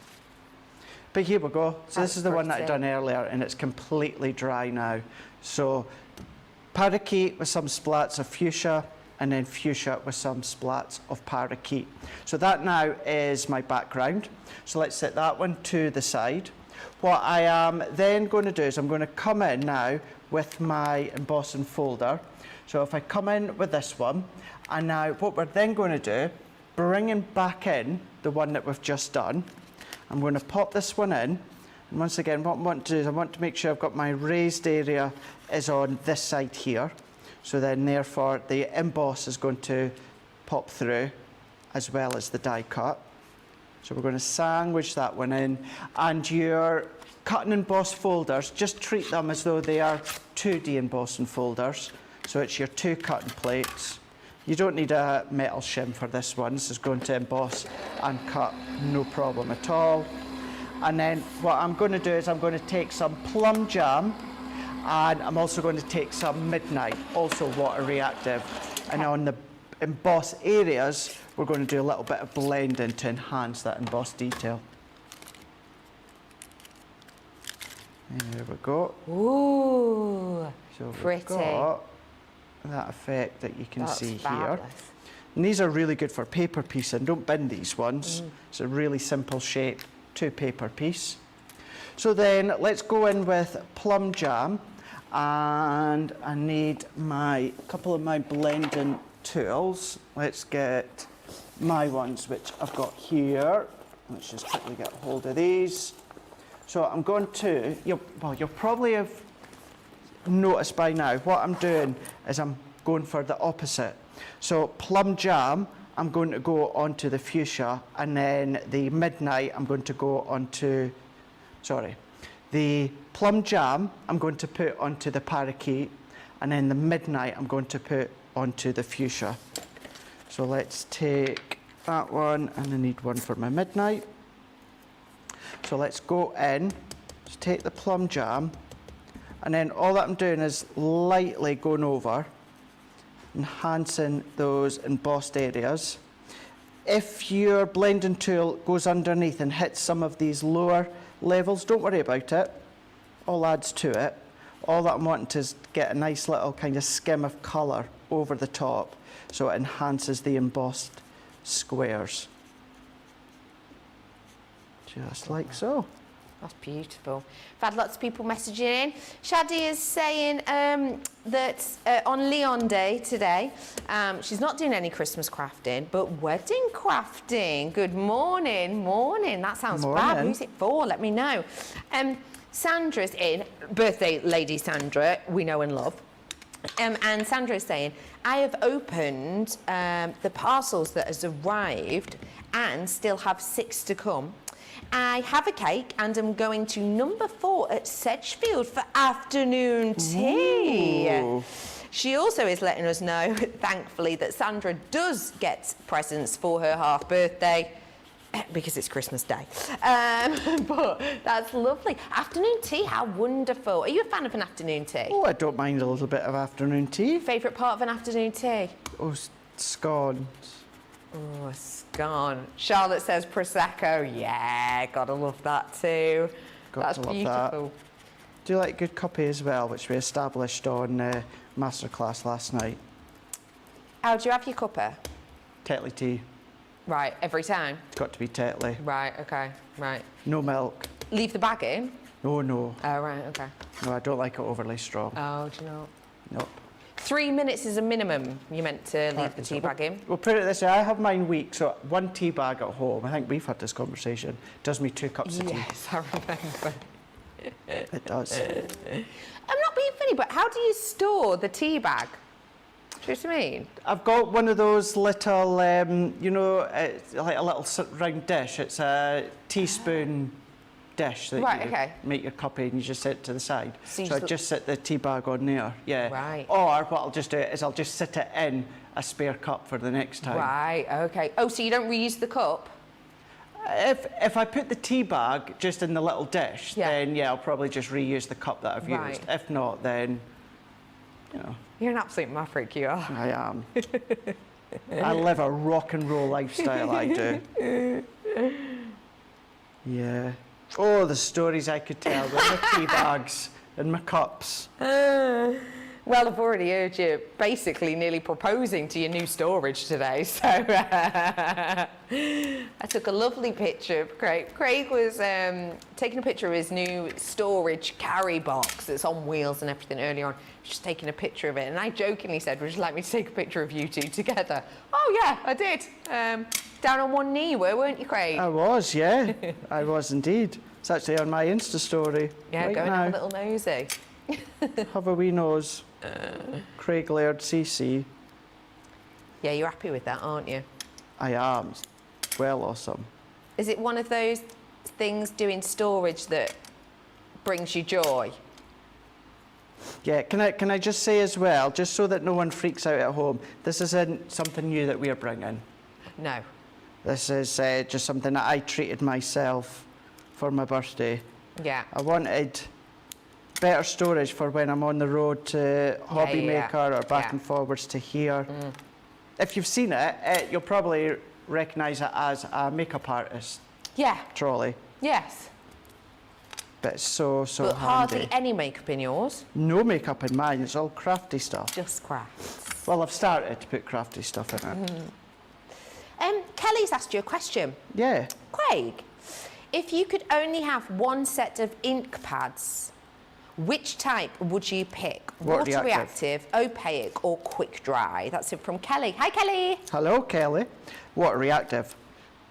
But here we go. So That's this is the one that I'd pretty. done earlier, and it's completely dry now. So parakeet with some splats of fuchsia, and then fuchsia with some splats of parakeet. So that now is my background. So let's set that one to the side. What I am then going to do is I'm going to come in now with my embossing folder. So if I come in with this one, and now what we're then going to do, bringing back in the one that we've just done, I'm going to pop this one in. And once again, what I want to do is I want to make sure I've got my raised area is on this side here. So then therefore the emboss is going to pop through as well as the die cut. So we're going to sandwich that one in. And your cut and emboss folders, just treat them as though they are 2D embossing folders. So it's your 2 cutting plates. You don't need a metal shim for this one. This is going to emboss and cut, no problem at all. And then what I'm going to do is I'm going to take some plum jam, and I'm also going to take some midnight, also water reactive. And on the emboss areas, we're going to do a little bit of blending to enhance that embossed detail. There we go. Ooh, so pretty. We've got that effect that you can see fabulous. here. And these are really good for paper piecing. Don't bin these ones. It's a really simple shape to paper piece. So then let's go in with plum jam, and I need my couple of my blending tools. Let's get my ones, which I've got here. Let's just quickly get hold of these. So I'm going to, you'll probably have noticed by now, what I'm doing is I'm going for the opposite. So plum jam, I'm going to go onto the fuchsia, and then the midnight, I'm going to go onto, the plum jam, I'm going to put onto the parakeet, and then the midnight, I'm going to put onto the fuchsia. So let's take that one, and I need one for my midnight. So let's go in, just take the plum jam, and then all that I'm doing is lightly going over, enhancing those embossed areas. If your blending tool goes underneath and hits some of these lower levels, don't worry about it. All adds to it. All that I'm wanting is get a nice little kind of skim of colour over the top, so it enhances the embossed squares. Just like so. That's beautiful. I've had lots of people messaging in. Shadi is saying that on Leon Day today, she's not doing any Christmas crafting, but wedding crafting. Good morning, morning. That sounds fab. Who's it for? Let me know. Sandra's in, birthday lady Sandra, we know and love. And Sandra is saying, I have opened the parcels that has arrived and still have 6 to come. I have a cake and I'm going to number 4 at Sedgefield for afternoon tea. Ooh. She also is letting us know, thankfully, that Sandra does get presents for her half birthday because it's Christmas Day. But that's lovely. Afternoon tea, how wonderful. Are you a fan of an afternoon tea? Oh, I don't mind a little bit of afternoon tea. Favourite part of an afternoon tea? Oh, scones. Oh, a scone. Charlotte says Prosecco. Yeah, gotta love that too. That's beautiful. Do you like good copy as well, which we established on Masterclass last night? How do you have your cuppa? Tetley tea. Right, every time? Got to be Tetley. Right, okay, right. No milk. Leave the bag in? Oh, no. Oh, right, okay. No, I don't like it overly strong. Oh, do you know? Nope. 3 minutes is a minimum you're meant to leave the tea bag in. We'll put it this way, I have mine weak, so 1 tea bag at home, I think we've had this conversation, does me 2 cups of tea. Yes, I remember. It does. I'm not being funny, but how do you store the tea bag? Do you know what I mean? I've got one of those little, you know, it's like a little round dish. It's a teaspoon dish that you make your cup in and you just set it to the side. So I just set the tea bag on there, yeah. Right. Or what I'll just do is I'll just sit it in a spare cup for the next time. Right, okay. Oh, so you don't reuse the cup? If I put the tea bag just in the little dish, then yeah, I'll probably just reuse the cup that I've used. If not, then, you know. You're an absolute maverick, you are. I am. I live a rock and roll lifestyle, I do. Yeah. Oh, the stories I could tell with my tea bags and my cups. Well, I've already heard you basically nearly proposing to your new storage today, so I took a lovely picture of Craig. Craig was taking a picture of his new storage carry box that's on wheels and everything earlier on. Just taking a picture of it, and I jokingly said, would you like me to take a picture of you two together? Oh yeah, I did. Down on one knee, weren't you, Craig? I was, yeah. I was indeed. It's actually on my Insta story. Yeah, right go and now. have a little nosy. Have a wee nose. Craig Laird CC. Yeah, you're happy with that, aren't you? I am. Well, awesome. Is it one of those things doing storage that brings you joy? Yeah, can I just say as well, just so that no one freaks out at home, this isn't something new that we're bringing. No. This is just something that I treated myself for my birthday. Yeah. I wanted better storage for when I'm on the road to Hobby Maker or back and forwards to here. If you've seen it, you'll probably recognise it as a makeup artist trolley. Yes. But it's so But handy. hardly any makeup in yours. No makeup in mine, it's all crafty stuff. Just crafts. Well, I've started to put crafty stuff in it. Kelly's asked you a question. Yeah. Craig, if you could only have one set of ink pads, which type would you pick? Water reactive, opaque, or quick dry? That's it from Kelly. Hi, Kelly. Hello, Kelly. Water reactive.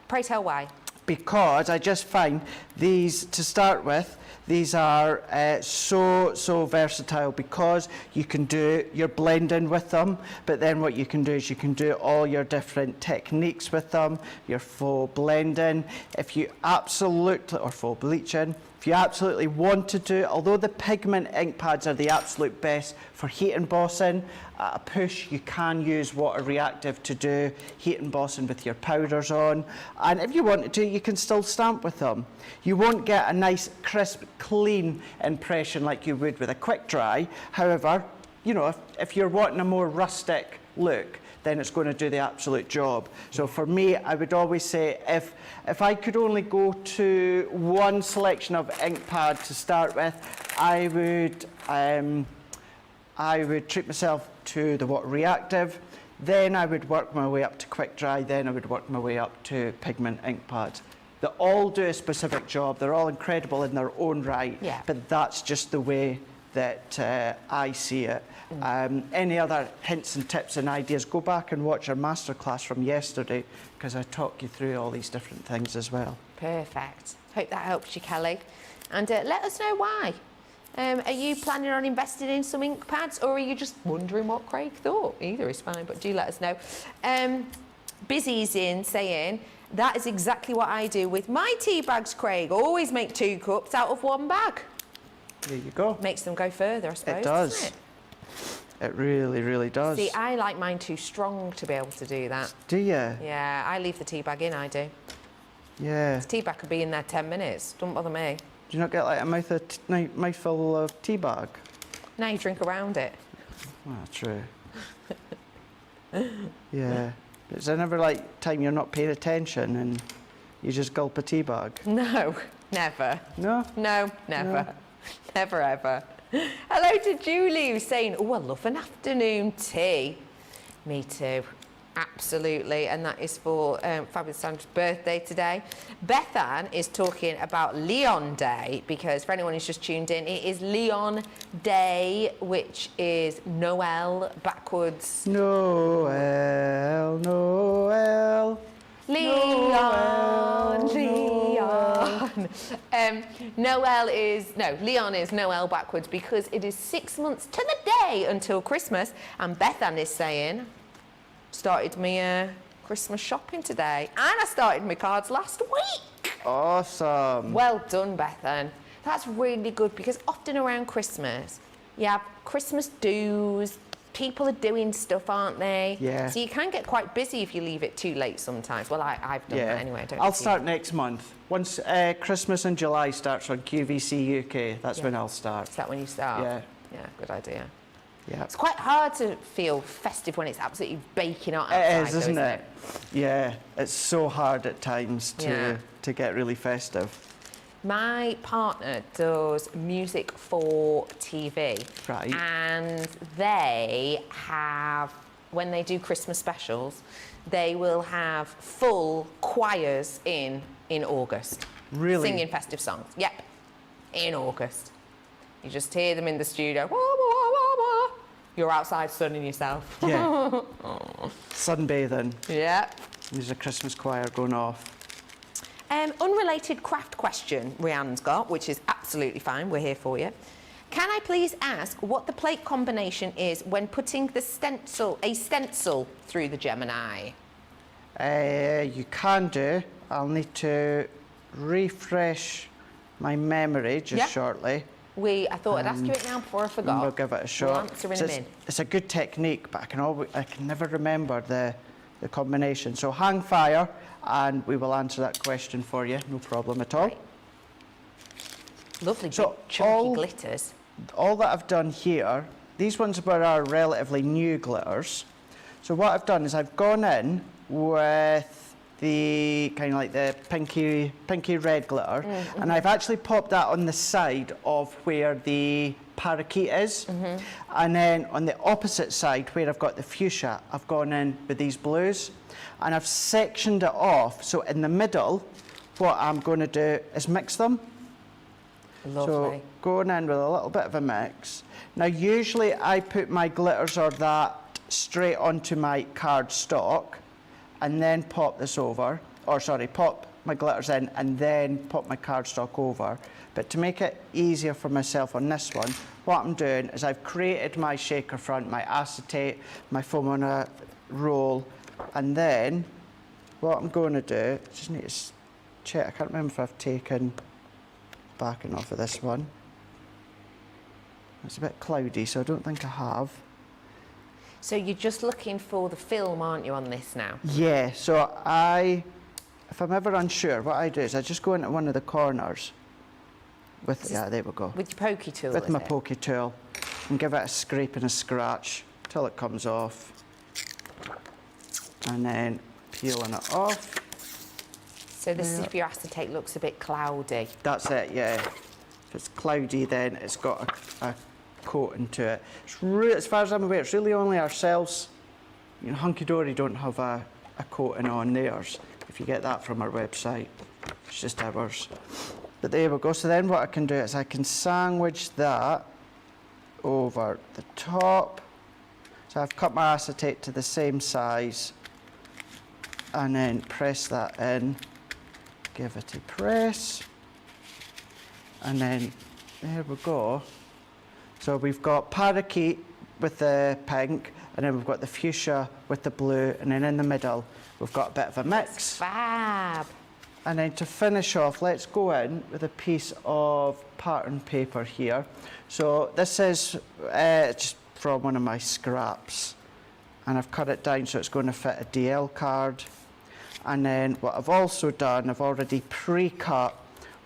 Pray tell why. Because I just find these, to start with, these are so versatile because you can do your blending with them, but then what you can do is you can do all your different techniques with them, your faux blending, if you absolutely, or faux bleaching, if you absolutely want to do it, although the pigment ink pads are the absolute best for heat embossing, at a push you can use water reactive to do heat embossing with your powders on, and if you wanted to you can still stamp with them. You won't get a nice crisp clean impression like you would with a quick dry. However, you know, if you're wanting a more rustic look, then it's going to do the absolute job. So for me, I would always say if I could only go to one selection of ink pad to start with, I would treat myself to the water reactive, then I would work my way up to quick dry, then I would work my way up to pigment ink pads. They all do a specific job, they're all incredible in their own right, but that's just the way that I see it. Any other hints and tips and ideas, go back and watch our masterclass from yesterday because I talk you through all these different things as well. Perfect. Hope that helps you, Kelly. And let us know why. Are you planning on investing in some ink pads, or are you just wondering what Craig thought? Either is fine, but do let us know. Busy's in saying, that is exactly what I do with my tea bags, Craig. Always make 2 cups out of 1 bag. There you go. Makes them go further, I suppose. It does. Doesn't it? It really, really does. See, I like mine too strong to be able to do that. Do you? Yeah, I leave the tea bag in, I do. Yeah. This tea bag could be in there 10 minutes. Don't bother me. Do you not get like a mouthful of tea bag? Now you drink around it. Well, true. Yeah. Is there never like time you're not paying attention and you just gulp a tea bag? No, never. No? No, never. No. Never ever. Hello to Julie, who's saying, oh, I love an afternoon tea. Me too. Absolutely, and that is for Fabulous Sandra's birthday today. Beth Ann is talking about Leon Day, because for anyone who's just tuned in, it is Leon Day, which is Noel backwards. Noel, Noel. Leon, Noel, Leon. Leon is Noel backwards because it is 6 months to the day until Christmas, and Beth Ann is saying, started my Christmas shopping today, and I started my cards last week. Awesome. Well done, Bethan. That's really good, because often around Christmas, you have Christmas do's, people are doing stuff, aren't they? Yeah. So you can get quite busy if you leave it too late sometimes. Well, I've done that anyway. I'll start next month. Once Christmas in July starts on QVC UK, that's when I'll start. Is that when you start? Yeah. Yeah, good idea. Yeah. It's quite hard to feel festive when it's absolutely baking hot outside. It is, isn't it? Yeah, it's so hard at times to get really festive. My partner does music for TV. Right. And they have, when they do Christmas specials, they will have full choirs in August. Really? Singing festive songs. Yep. In August. You just hear them in the studio. Wah, wah, wah, wah. You're outside sunning yourself. Yeah. Sunbathing. Yeah. There's a Christmas choir going off. Unrelated craft question Rhiannon's got, which is absolutely fine. We're here for you. Can I please ask what the plate combination is when putting a stencil through the Gemini? You can do. I'll need to refresh my memory just shortly. I thought I'd ask you it now before I forgot. And we'll give it a shot. We'll answer in a minute. It's a good technique, but I can never remember the combination. So hang fire, and we will answer that question for you. No problem at all. Right. Lovely, So big, chunky glitters. All that I've done here, these ones were our relatively new glitters. So what I've done is I've gone in with the kind of like the pinky red glitter, and I've actually popped that on the side of where the parakeet is, and then on the opposite side where I've got the fuchsia, I've gone in with these blues, and I've sectioned it off. So in the middle, what I'm going to do is mix them. Lovely. So going in with a little bit of a mix. Now usually I put my glitters or that straight onto my cardstock and then pop this over, or sorry, pop my glitters in and then pop my cardstock over. But to make it easier for myself on this one, what I'm doing is I've created my shaker front, my acetate, my foam on a roll, and then what I'm going to do, just need to check, I can't remember if I've taken backing off of this one. It's a bit cloudy, so I don't think I have. So you're just looking for the film, aren't you, on this now? Yeah, so if I'm ever unsure, what I do is I just go into one of the corners with, yeah, there we go. With your pokey tool, With my pokey tool, and give it a scrape and a scratch till it comes off. And then peeling it off. So this is if your acetate looks a bit cloudy. That's it, yeah. If it's cloudy, then it's got a coating to it. It's really, as far as I'm aware, it's really only ourselves. You know, Hunky Dory don't have a coating on theirs. If you get that from our website, it's just ours. But there we go. So then what I can do is I can sandwich that over the top. So I've cut my acetate to the same size and then press that in. Give it a press, and then there we go. So we've got parakeet with the pink, and then we've got the fuchsia with the blue, and then in the middle we've got a bit of a mix. That's fab. And then to finish off, let's go in with a piece of pattern paper here. So this is just from one of my scraps, and I've cut it down so it's going to fit a DL card. And then what I've also done, I've already pre-cut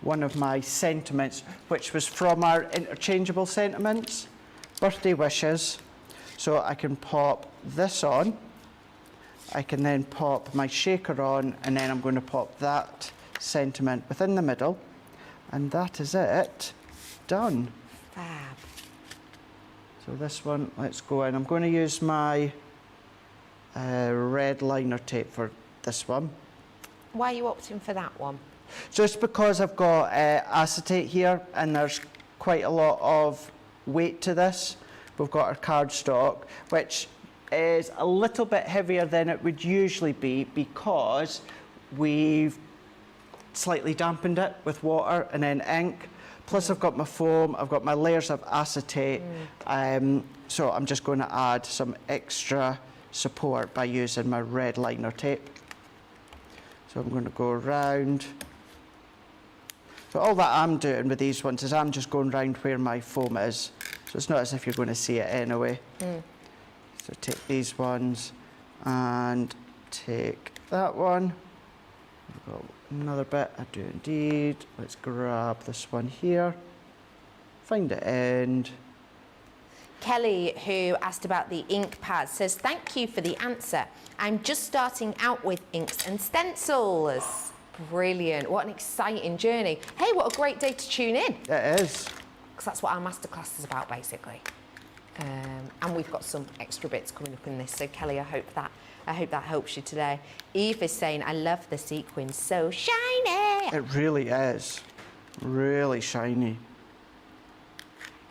one of my sentiments, which was from our interchangeable sentiments, birthday wishes. So I can pop this on, I can then pop my shaker on, and then I'm going to pop that sentiment within the middle, and that is it, done. Fab. So this one, let's go in. I'm going to use my red liner tape for this one. Why are you opting for that one? Just because I've got acetate here and there's quite a lot of weight to this. We've got our cardstock, which is a little bit heavier than it would usually be because we've slightly dampened it with water and then ink. Plus I've got my foam, I've got my layers of acetate, so I'm just going to add some extra support by using my red liner tape. So I'm going to go around. So all that I'm doing with these ones is I'm just going round where my foam is. So it's not as if you're going to see it anyway. So take these ones and take that one. We've got another bit, I do indeed. Let's grab this one here. Find the end. Kelly, who asked about the ink pads, says, thank you for the answer. I'm just starting out with inks and stencils. Brilliant. What an exciting journey. Hey, what a great day to tune in. It is. Because that's what our masterclass is about, basically. And we've got some extra bits coming up in this. So, Kelly, I hope that helps you today. Eve is saying, I love the sequins, so shiny. It really is. Really shiny.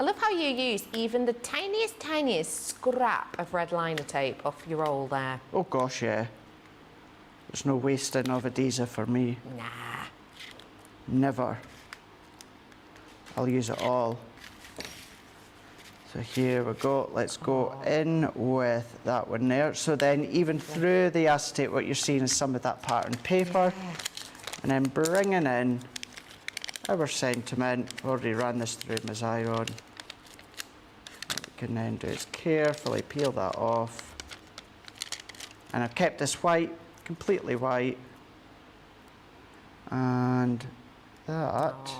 I love how you use even the tiniest scrap of red liner tape off your roll there. Oh gosh, yeah. There's no wasting of adhesive for me. Nah. Never. I'll use it all. So here we go. Let's go in with that one there. So then even through the acetate, what you're seeing is some of that pattern paper. Yeah. And then bringing in our sentiment. I've already ran this through my Xyron. What we can then do is carefully peel that off. And I've kept this white, completely white. And that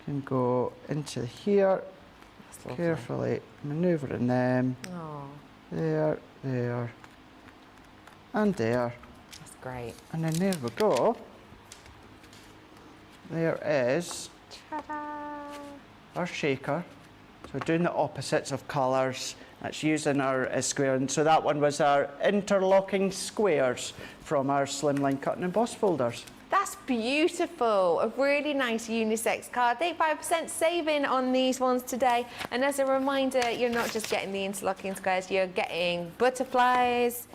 can go into here. Carefully manoeuvring them. Oh. There, there, and there. That's great. And then there we go. There is our shaker. So we're doing the opposites of colours. That's using our square. And so that one was our interlocking squares from our Slimline cut and emboss folders. That's beautiful. A really nice unisex card. 85% saving on these ones today. And as a reminder, you're not just getting the interlocking squares, you're getting butterflies,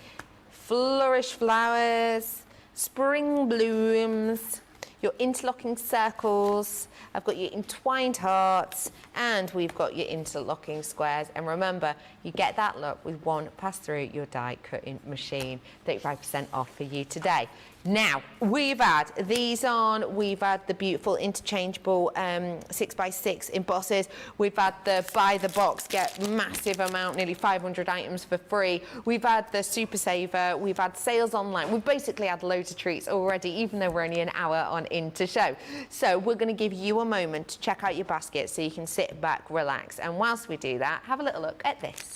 flourish flowers, spring blooms, your interlocking circles. I've got your entwined hearts, and we've got your interlocking squares. And remember, you get that look with one pass through your die cutting machine. 35% off for you today. Now, we've had these on, we've had the beautiful interchangeable 6x6 embosses, we've had the buy the box, get massive amount, nearly 500 items for free, we've had the Super Saver, we've had sales online, we've basically had loads of treats already, even though we're only an hour on into show. So we're going to give you a moment to check out your basket so you can sit back, relax, and whilst we do that, have a little look at this.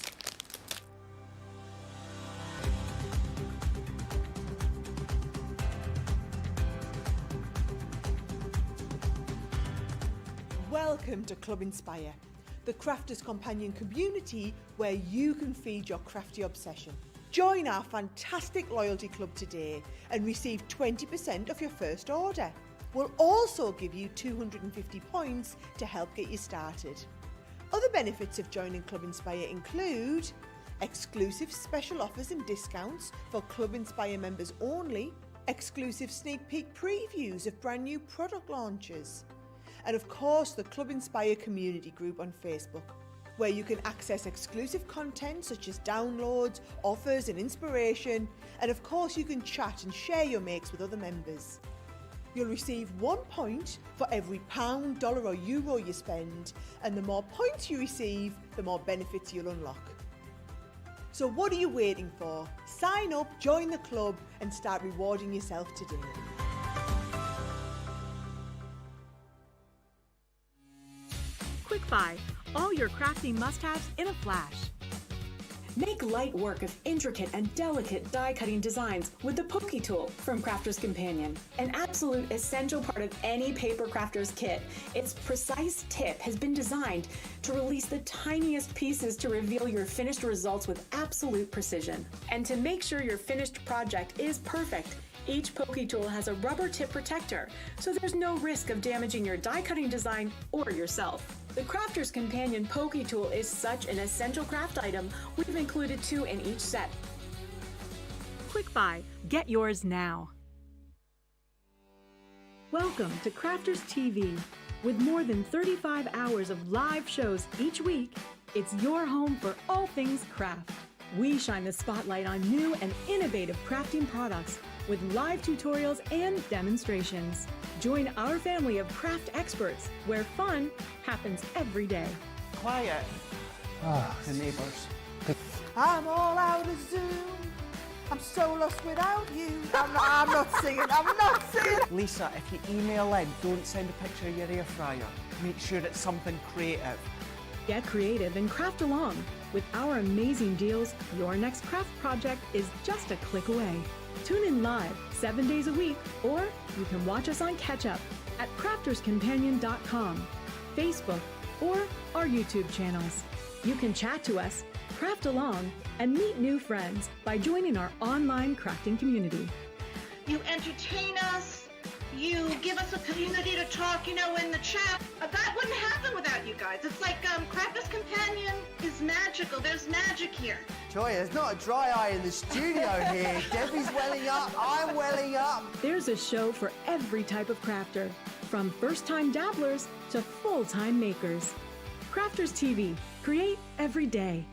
Welcome to Club Inspire, the crafters' companion community where you can feed your crafty obsession. Join our fantastic loyalty club today and receive 20% off your first order. We'll also give you 250 points to help get you started. Other benefits of joining Club Inspire include exclusive special offers and discounts for Club Inspire members only, exclusive sneak peek previews of brand new product launches, and of course the Club Inspire community group on Facebook, where you can access exclusive content such as downloads, offers and inspiration, and of course you can chat and share your makes with other members. You'll receive 1 point for every £1, dollar or euro you spend, and the more points you receive, the more benefits you'll unlock. So what are you waiting for? Sign up, join the club and start rewarding yourself today. Quick Buy, all your crafting must-haves in a flash. Make light work of intricate and delicate die-cutting designs with the Pokey tool from Crafter's Companion. An absolute essential part of any paper crafter's kit, its precise tip has been designed to release the tiniest pieces to reveal your finished results with absolute precision. And to make sure your finished project is perfect, each Pokey tool has a rubber tip protector, so there's no risk of damaging your die-cutting design or yourself. The Crafter's Companion Pokey tool is such an essential craft item, we've included 2 in each set. Quick Buy, get yours now. Welcome to Crafters TV. With more than 35 hours of live shows each week, it's your home for all things craft. We shine the spotlight on new and innovative crafting products with live tutorials and demonstrations. Join our family of craft experts where fun happens every day. Quiet. The neighbours. I'm all out of Zoom. I'm so lost without you. I'm not singing. Lisa, if you email in, don't send a picture of your air fryer. Make sure it's something creative. Get creative and craft along. With our amazing deals, your next craft project is just a click away. Tune in live 7 days a week, or you can watch us on Catch Up at crafterscompanion.com, Facebook, or our YouTube channels. You can chat to us, craft along, and meet new friends by joining our online crafting community. You entertain us. You give us a community to talk, in the chat. That wouldn't happen without you guys. It's like Crafters Companion is magical. There's magic here. Joy, there's not a dry eye in the studio here. Debbie's welling up, I'm welling up. There's a show for every type of crafter, from first-time dabblers to full-time makers. Crafters TV. Create every day.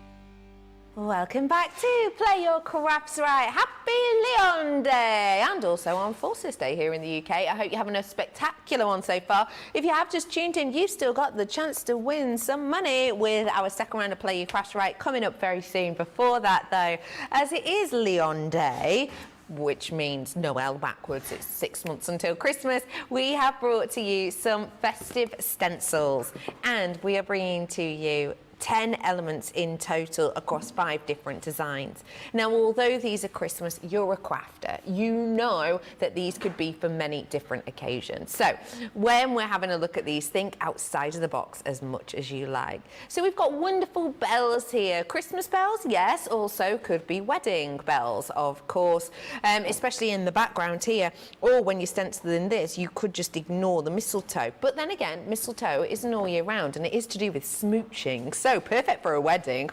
Welcome back to Play Your Crafts Right. Happy Leon Day, and also on Forces Day here in the UK. I hope you're having a spectacular one so far. If you have just tuned in, you've still got the chance to win some money with our second round of Play Your Crafts Right coming up very soon. Before that, though, as it is Leon Day, which means Noel backwards, it's 6 months until Christmas, we have brought to you some festive stencils, and we are bringing to you 10 elements in total across 5 different designs. Now, although these are Christmas, you're a crafter. You know that these could be for many different occasions. So when we're having a look at these, think outside of the box as much as you like. So we've got wonderful bells here. Christmas bells, yes, also could be wedding bells, of course, especially in the background here. Or when you're stenciling this, you could just ignore the mistletoe. But then again, mistletoe isn't all year round, and it is to do with smooching. So perfect for a wedding.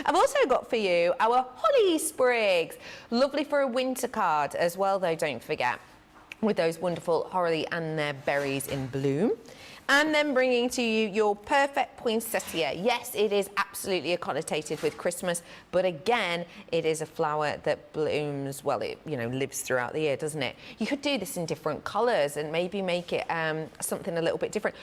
I've also got for you our holly sprigs. Lovely for a winter card as well, though, don't forget, with those wonderful holly and their berries in bloom. And then bringing to you your perfect poinsettia. Yes, it is absolutely connotated with Christmas, but again, it is a flower that blooms, well, it lives throughout the year, doesn't it? You could do this in different colours and maybe make it something a little bit different.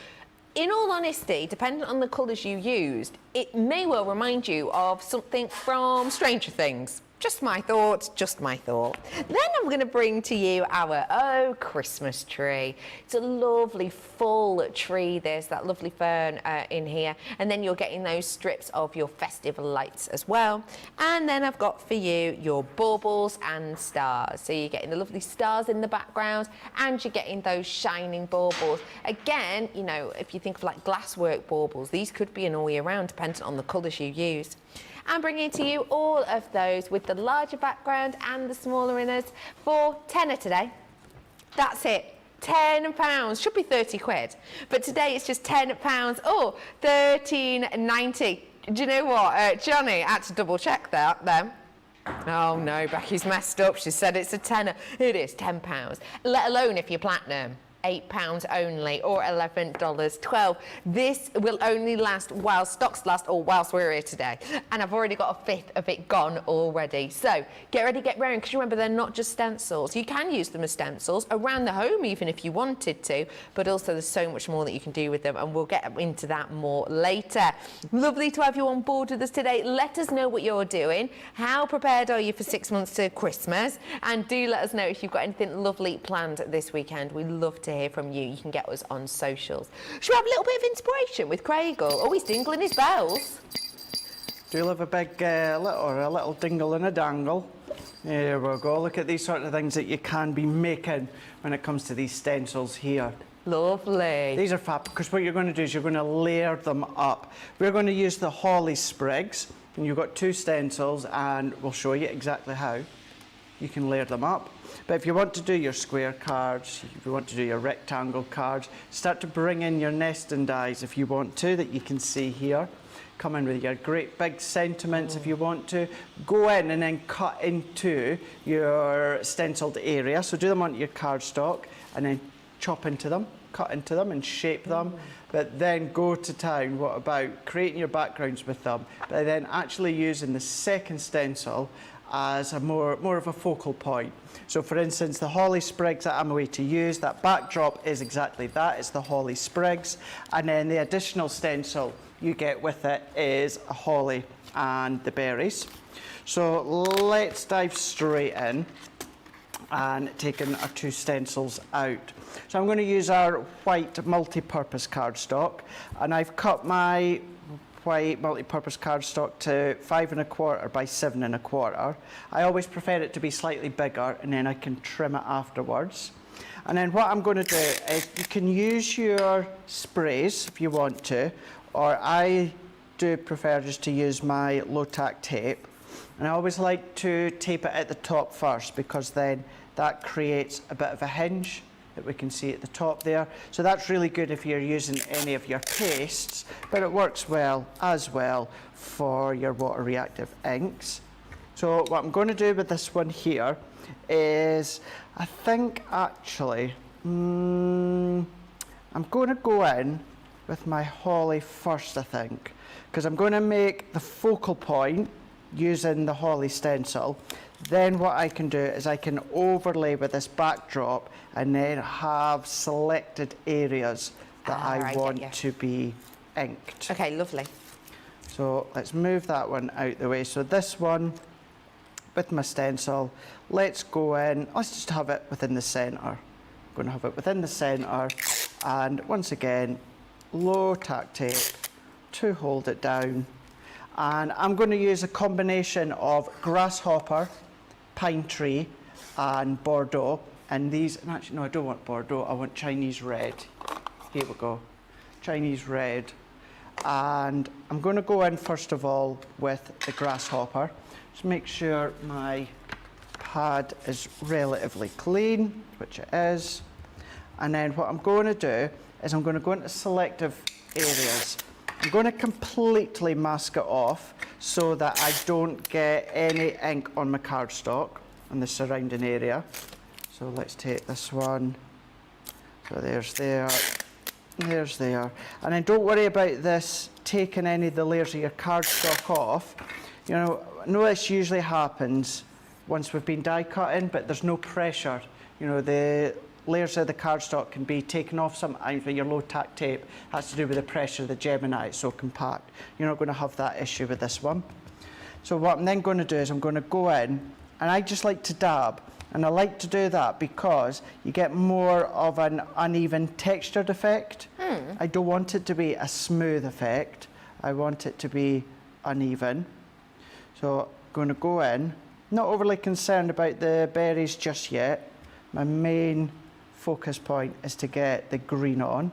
In all honesty, depending on the colours you used, it may well remind you of something from Stranger Things. Just my thought, just my thought. Then I'm going to bring to you our Christmas tree. It's a lovely full tree. There's that lovely fern in here. And then you're getting those strips of your festive lights as well. And then I've got for you your baubles and stars. So you're getting the lovely stars in the background and you're getting those shining baubles. Again, if you think of like glasswork baubles, these could be an all year round depending on the colours you use. I'm bringing to you all of those with the larger background and the smaller inners for tenner today. That's it. £10. Should be 30 quid. But today it's just £10 or $13.90. Do you know what? Johnny had to double check that then. Oh no, Becky's messed up. She said it's a tenner. It is £10. Let alone if you're platinum. £8 only, or $11.12. This will only last while stocks last, or whilst we're here today. And I've already got a fifth of it gone already. So get ready, get raring, because remember, they're not just stencils. You can use them as stencils around the home even if you wanted to, but also there's so much more that you can do with them, and we'll get into that more later. Lovely to have you on board with us today. Let us know what you're doing. How prepared are you for 6 months to Christmas? And do let us know if you've got anything lovely planned this weekend. We love to hear from you. You can get us on socials. Should we have a little bit of inspiration with Craigle? Oh, he's dingling his bells. Do you love a big a little dingle and a dangle? There we go. Look at these sort of things that you can be making when it comes to these stencils here. Lovely. These are fab, because what you're going to do is you're going to layer them up. We're going to use the holly sprigs, and you've got 2 stencils, and we'll show you exactly how you can layer them up. But if you want to do your square cards, if you want to do your rectangle cards, start to bring in your nesting dies if you want to, that you can see here. Come in with your great big sentiments if you want to. Go in and then cut into your stenciled area. So do them onto your cardstock and then chop into them, cut into them and shape them. But then go to town, what about creating your backgrounds with them, but then actually using the second stencil as a more of a focal point. So for instance, the holly sprigs that I'm going to use, that backdrop is exactly that, it's the holly sprigs. And then the additional stencil you get with it is a holly and the berries. So let's dive straight in. and taking our 2 stencils out. So I'm going to use our white multi-purpose cardstock, and I've cut my white multi-purpose cardstock to 5 1/4 by 7 1/4. I always prefer it to be slightly bigger, and then I can trim it afterwards. And then what I'm going to do is you can use your sprays if you want to, or I do prefer just to use my low-tack tape. And I always like to tape it at the top first, because then that creates a bit of a hinge that we can see at the top there. So that's really good if you're using any of your pastes, but it works well for your water reactive inks. So what I'm going to do with this one here is, I think actually, I'm going to go in with my holly first, I think, because I'm going to make the focal point using the holly stencil. Then what I can do is I can overlay with this backdrop and then have selected areas that I want to be inked. Okay, lovely. So let's move that one out the way. So this one, with my stencil, let's go in, let's just have it within the centre. I'm going to have it within the centre, and once again, low tack tape to hold it down. And I'm going to use a combination of grasshopper, pine tree and Bordeaux. And these, and actually no, I don't want Bordeaux, I want Chinese red. Here we go, Chinese red. And I'm going to go in first of all with the grasshopper. Just make sure my pad is relatively clean, which it is. And then what I'm going to do is I'm going to go into selective areas. I'm going to completely mask it off so that I don't get any ink on my cardstock and the surrounding area. So let's take this one. So there's there, there's there. And then don't worry about this taking any of the layers of your cardstock off. You know, I know this usually happens once we've been die cutting, but there's no pressure. You know, the layers of the cardstock can be taken off sometimes with your low tack tape. It has to do with the pressure of the Gemini, it's so compact. You're not going to have that issue with this one. So what I'm then going to do is I'm going to go in, and I just like to dab. And I like to do that because you get more of an uneven textured effect. I don't want it to be a smooth effect. I want it to be uneven. So I'm going to go in. Not overly concerned about the berries just yet. My main focus point is to get the green on.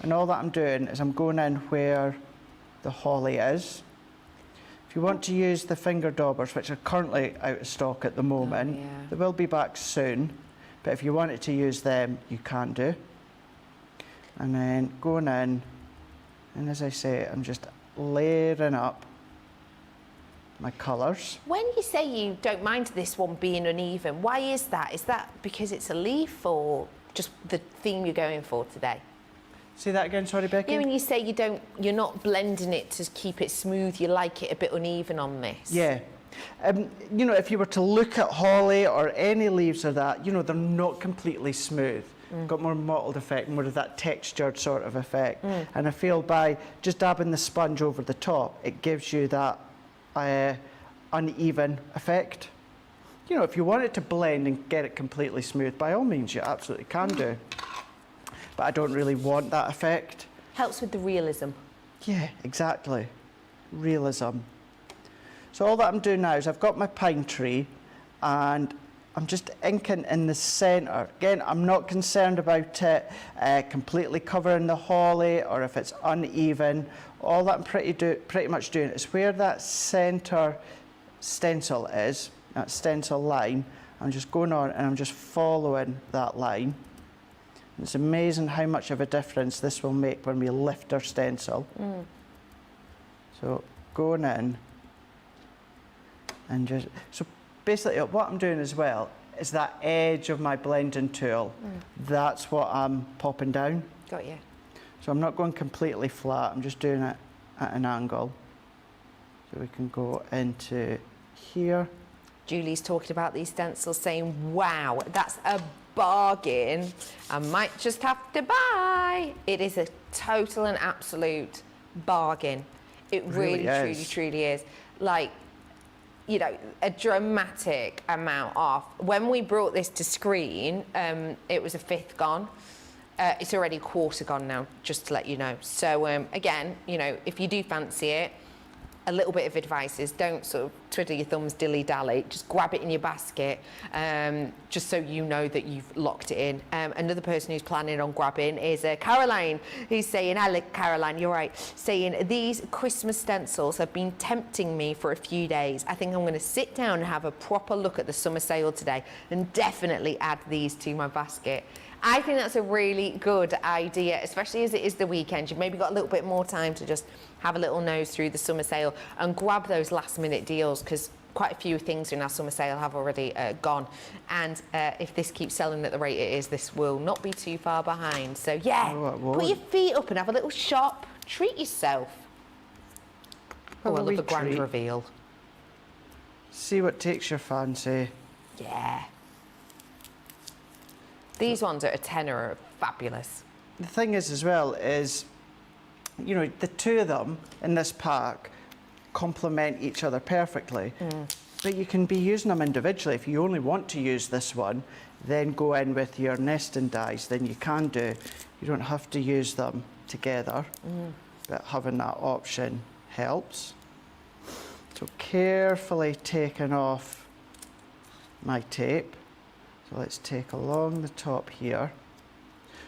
And all that I'm doing is I'm going in where the holly is. If you want to use the finger daubers, which are currently out of stock at the moment, they will be back soon, but if you wanted to use them, you can do. And then going in, and as I say, I'm just layering up my colours. When you say you don't mind this one being uneven, why is that? Is that because it's a leaf or just the theme you're going for today? Say that again, sorry, Becky? Yeah, when you say you're not blending it to keep it smooth, you like it a bit uneven on this. Yeah. You know, if you were to look at holly or any leaves of that, you know, they're not completely smooth. Got more mottled effect, more of that textured sort of effect. And I feel by just dabbing the sponge over the top, it gives you that uneven effect. You know, if you want it to blend and get it completely smooth, by all means, you absolutely can do. But I don't really want that effect. Helps with the realism. Yeah, exactly. Realism. So all that I'm doing now is I've got my pine tree and I'm just inking in the centre. Again, I'm not concerned about it completely covering the holly or if it's uneven. All that I'm pretty much doing is where that centre stencil is, that stencil line, I'm just going on and I'm just following that line. It's amazing how much of a difference this will make when we lift our stencil. So going in and just, so basically what I'm doing as well is that edge of my blending tool, that's what I'm popping down. Got you. So I'm not going completely flat, I'm just doing it at an angle. So we can go into here. Julie's talking about these stencils saying, wow, that's a bargain. I might just have to buy. It is a total and absolute bargain. It really, truly is. Like, you know, a dramatic amount off. When we brought this to screen, it was a fifth gone. It's already a quarter gone now, just to let you know. So again, you know, if you do fancy it, a little bit of advice is don't sort of twiddle your thumbs, dilly-dally. Just grab it in your basket, just so you know that you've locked it in. Another person who's planning on grabbing is Caroline, who's saying, hello, Caroline, you're right, saying, these Christmas stencils have been tempting me for a few days. I think I'm going to sit down and have a proper look at the summer sale today and definitely add these to my basket. I think that's a really good idea, especially as it is the weekend. You've maybe got a little bit more time to just have a little nose through the summer sale and grab those last minute deals, because quite a few things in our summer sale have already gone. And if this keeps selling at the rate it is, this will not be too far behind. So yeah, put your feet up and have a little shop. Treat yourself. Oh, I love the grand reveal. See what takes your fancy. Yeah. These ones at a tenner are fabulous. The thing is as well is, you know, the two of them in this pack complement each other perfectly. But you can be using them individually. If you only want to use this one, then go in with your nesting dies, then you can do. You don't have to use them together, but having that option helps. So carefully taking off my tape. So let's take along the top here.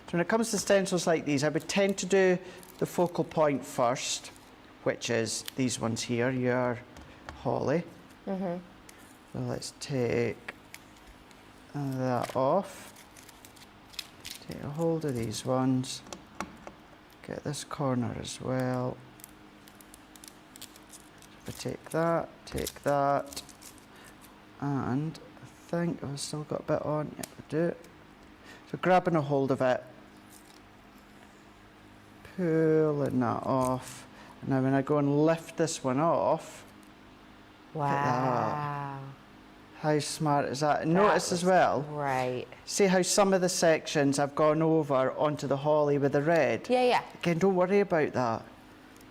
So when it comes to stencils like these, I would tend to do the focal point first, which is these ones here, your holly. So let's take that off. Take a hold of these ones. Get this corner as well. So if I take that, and I think I've still got a bit on. Yeah, I do. So grabbing a hold of it, pulling that off. And now when I go and lift this one off, Wow. how smart is that? And notice as well, Right. see how some of the sections I've gone over onto the holly with the red? Yeah, yeah. Again, don't worry about that.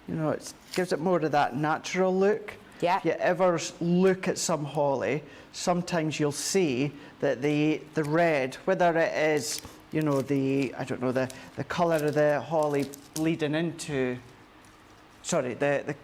You know, it gives it more of that natural look. Yeah. If you ever look at some holly, sometimes you'll see that the red, whether it is, you know, the colour of the holly bleeding into, sorry, the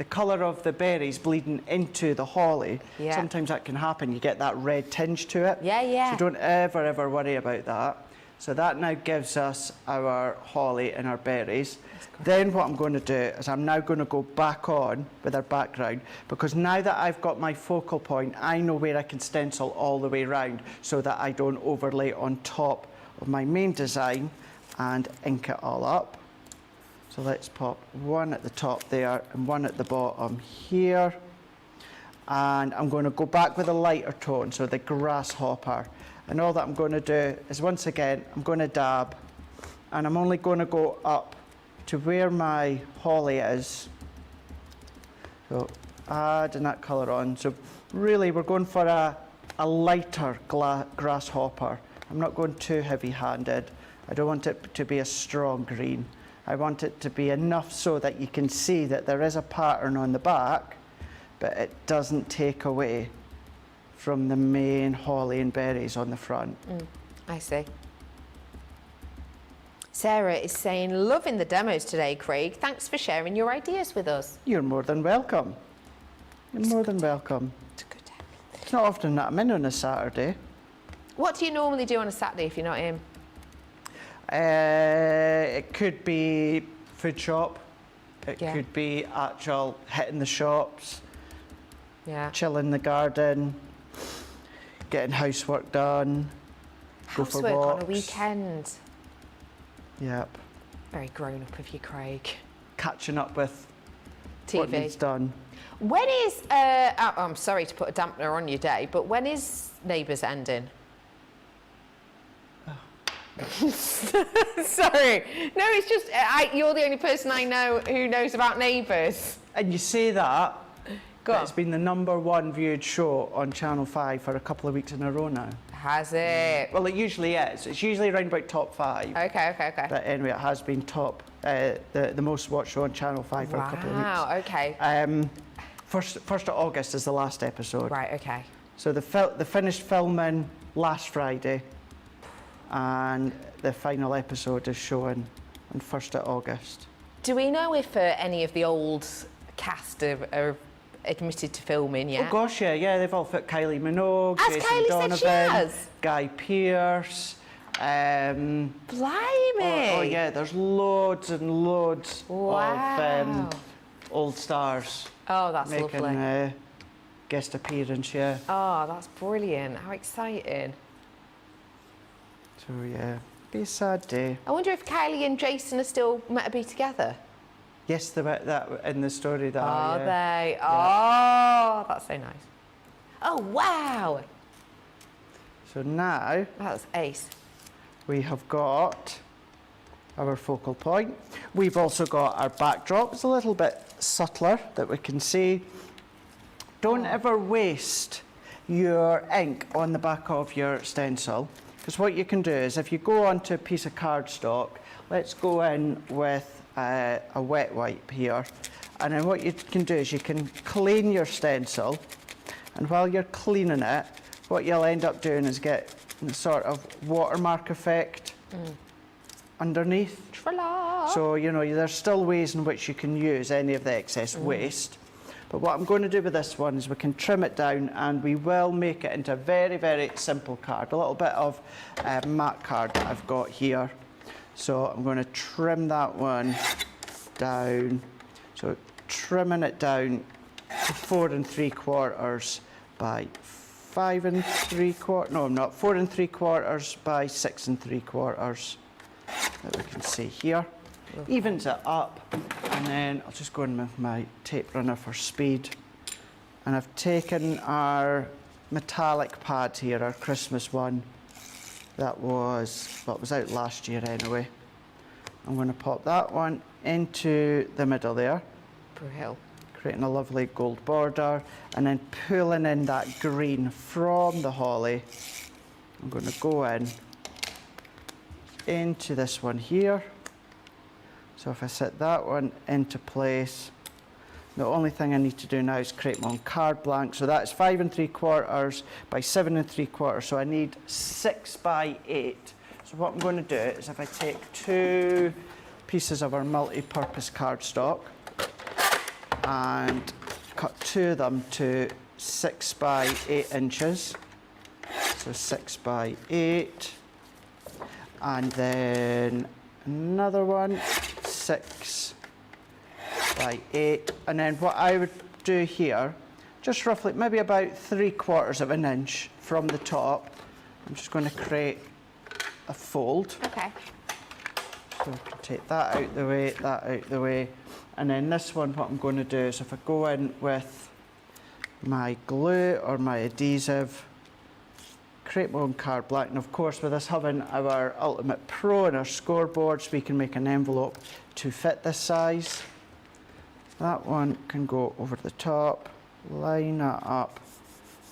colour of the berries bleeding into the holly, Yeah. sometimes that can happen. You get that red tinge to it. Yeah, yeah. So don't ever worry about that. So that now gives us our holly and our berries. Then what I'm going to do is I'm now going to go back on with our background, because now that I've got my focal point, I know where I can stencil all the way around so that I don't overlay on top of my main design and ink it all up. So let's pop one at the top there and one at the bottom here. And I'm going to go back with a lighter tone, so the grasshopper. And all that I'm going to do is, once again, I'm going to dab, and I'm only going to go up to where my holly is. So adding that colour on. So really we're going for a lighter grasshopper. I'm not going too heavy-handed. I don't want it to be a strong green. I want it to be enough so that you can see that there is a pattern on the back, but it doesn't take away from the main holly and berries on the front. I see. Sarah is saying, loving the demos today, Craig. Thanks for sharing your ideas with us. You're more than welcome. You're more than welcome. It's a good day. It's not often that I'm in on a Saturday. What do you normally do on a Saturday if you're not in? It could be food shop. It Yeah. could be actual hitting the shops, Yeah. chilling in the garden, getting housework done, go for Housework walks. on a weekend. Yep. Very grown up of you, Craig. Catching up with what needs TV. done. When is, I'm sorry to put a dampener on your day, but when is Neighbours ending? Sorry. No, it's just, you're the only person I know who knows about Neighbours. And you say that, Go but on. it's been the #1 viewed show on Channel 5 for a couple of weeks in a row now. Has it? Well, it usually is. It's usually around about top 5. Okay. But anyway, it has been top, the most watched show on Channel 5 for a couple of weeks. Wow, okay. 1st of August is the last episode. Right, okay. So they finished filming last Friday, and the final episode is showing on 1st of August. Do we know if any of the old cast are admitted to filming yet? Oh gosh, yeah, they've all fit. Kylie Minogue, As Jason Kylie Donovan, said she has. Guy Pearce. Blimey! Oh yeah, there's loads and loads Wow. of old stars Oh, that's making lovely. guest appearance, yeah. Oh, that's brilliant. How exciting. So yeah, be a sad day. I wonder if Kylie and Jason are still meant to be together. Yes, they were that in the story that Are yeah. they? Oh, that's so nice. Oh, wow. So now That's ace. we have got our focal point. We've also got our backdrop. It's a little bit subtler that we can see. Don't ever waste your ink on the back of your stencil, because what you can do is if you go onto a piece of cardstock, let's go in with a wet wipe here, and then what you can do is you can clean your stencil, and while you're cleaning it, what you'll end up doing is get the sort of watermark effect underneath. Tra-la. So, you know, there's still ways in which you can use any of the excess waste. But what I'm going to do with this one is we can trim it down, and we will make it into a very, very simple card. A little bit of matte card that I've got here. So I'm going to trim that one down. So trimming it down to 4 3/4 by 5 3/4. No, I'm not. 4 3/4 by 6 3/4. That we can see here. Evens it up, and then I'll just go in with my tape runner for speed. And I've taken our metallic pad here, our Christmas one. That was, well, it was out last year anyway. I'm going to pop that one into the middle there, Brill. creating a lovely gold border, and then pulling in that green from the holly. I'm going to go in into this one here. So if I set that one into place, the only thing I need to do now is create my own card blank. So that's 5 3/4 by 7 3/4. So I need 6 by 8. So what I'm going to do is if I take 2 pieces of our multi-purpose cardstock and cut 2 of them to 6 by 8 inches. So 6 by 8. And then another one, 6 by 8. And then what I would do here, just roughly maybe about 3/4 of an inch from the top, I'm just going to create a fold. Okay. So I can take that out the way, that out the way. And then this one, what I'm going to do is if I go in with my glue or my adhesive, create my own card blank, and of course with us having our Ultimate Pro and our scoreboards, we can make an envelope to fit this size. That one can go over the top, line that up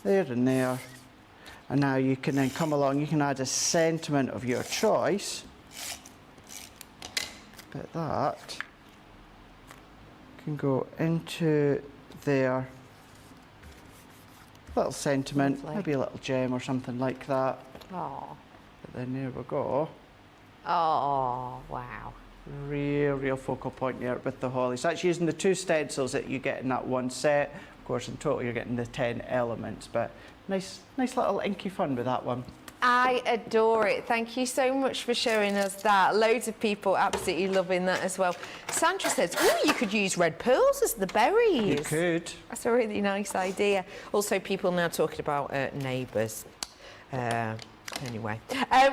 there and there, and now you can then come along, you can add a sentiment of your choice, but that can go into there. Little sentiment, Lovely. maybe a little gem or something like that. Oh. But then there we go. Oh, wow. Real focal point there with the holly. So that's using the 2 stencils that you get in that one set. Of course, in total you're getting the 10 elements, but nice little inky fun with that one. I adore it. Thank you so much for showing us that. Loads of people absolutely loving that as well. Sandra says, oh, you could use red pearls as the berries. You could. That's a really nice idea. Also, people now talking about neighbours. Anyway,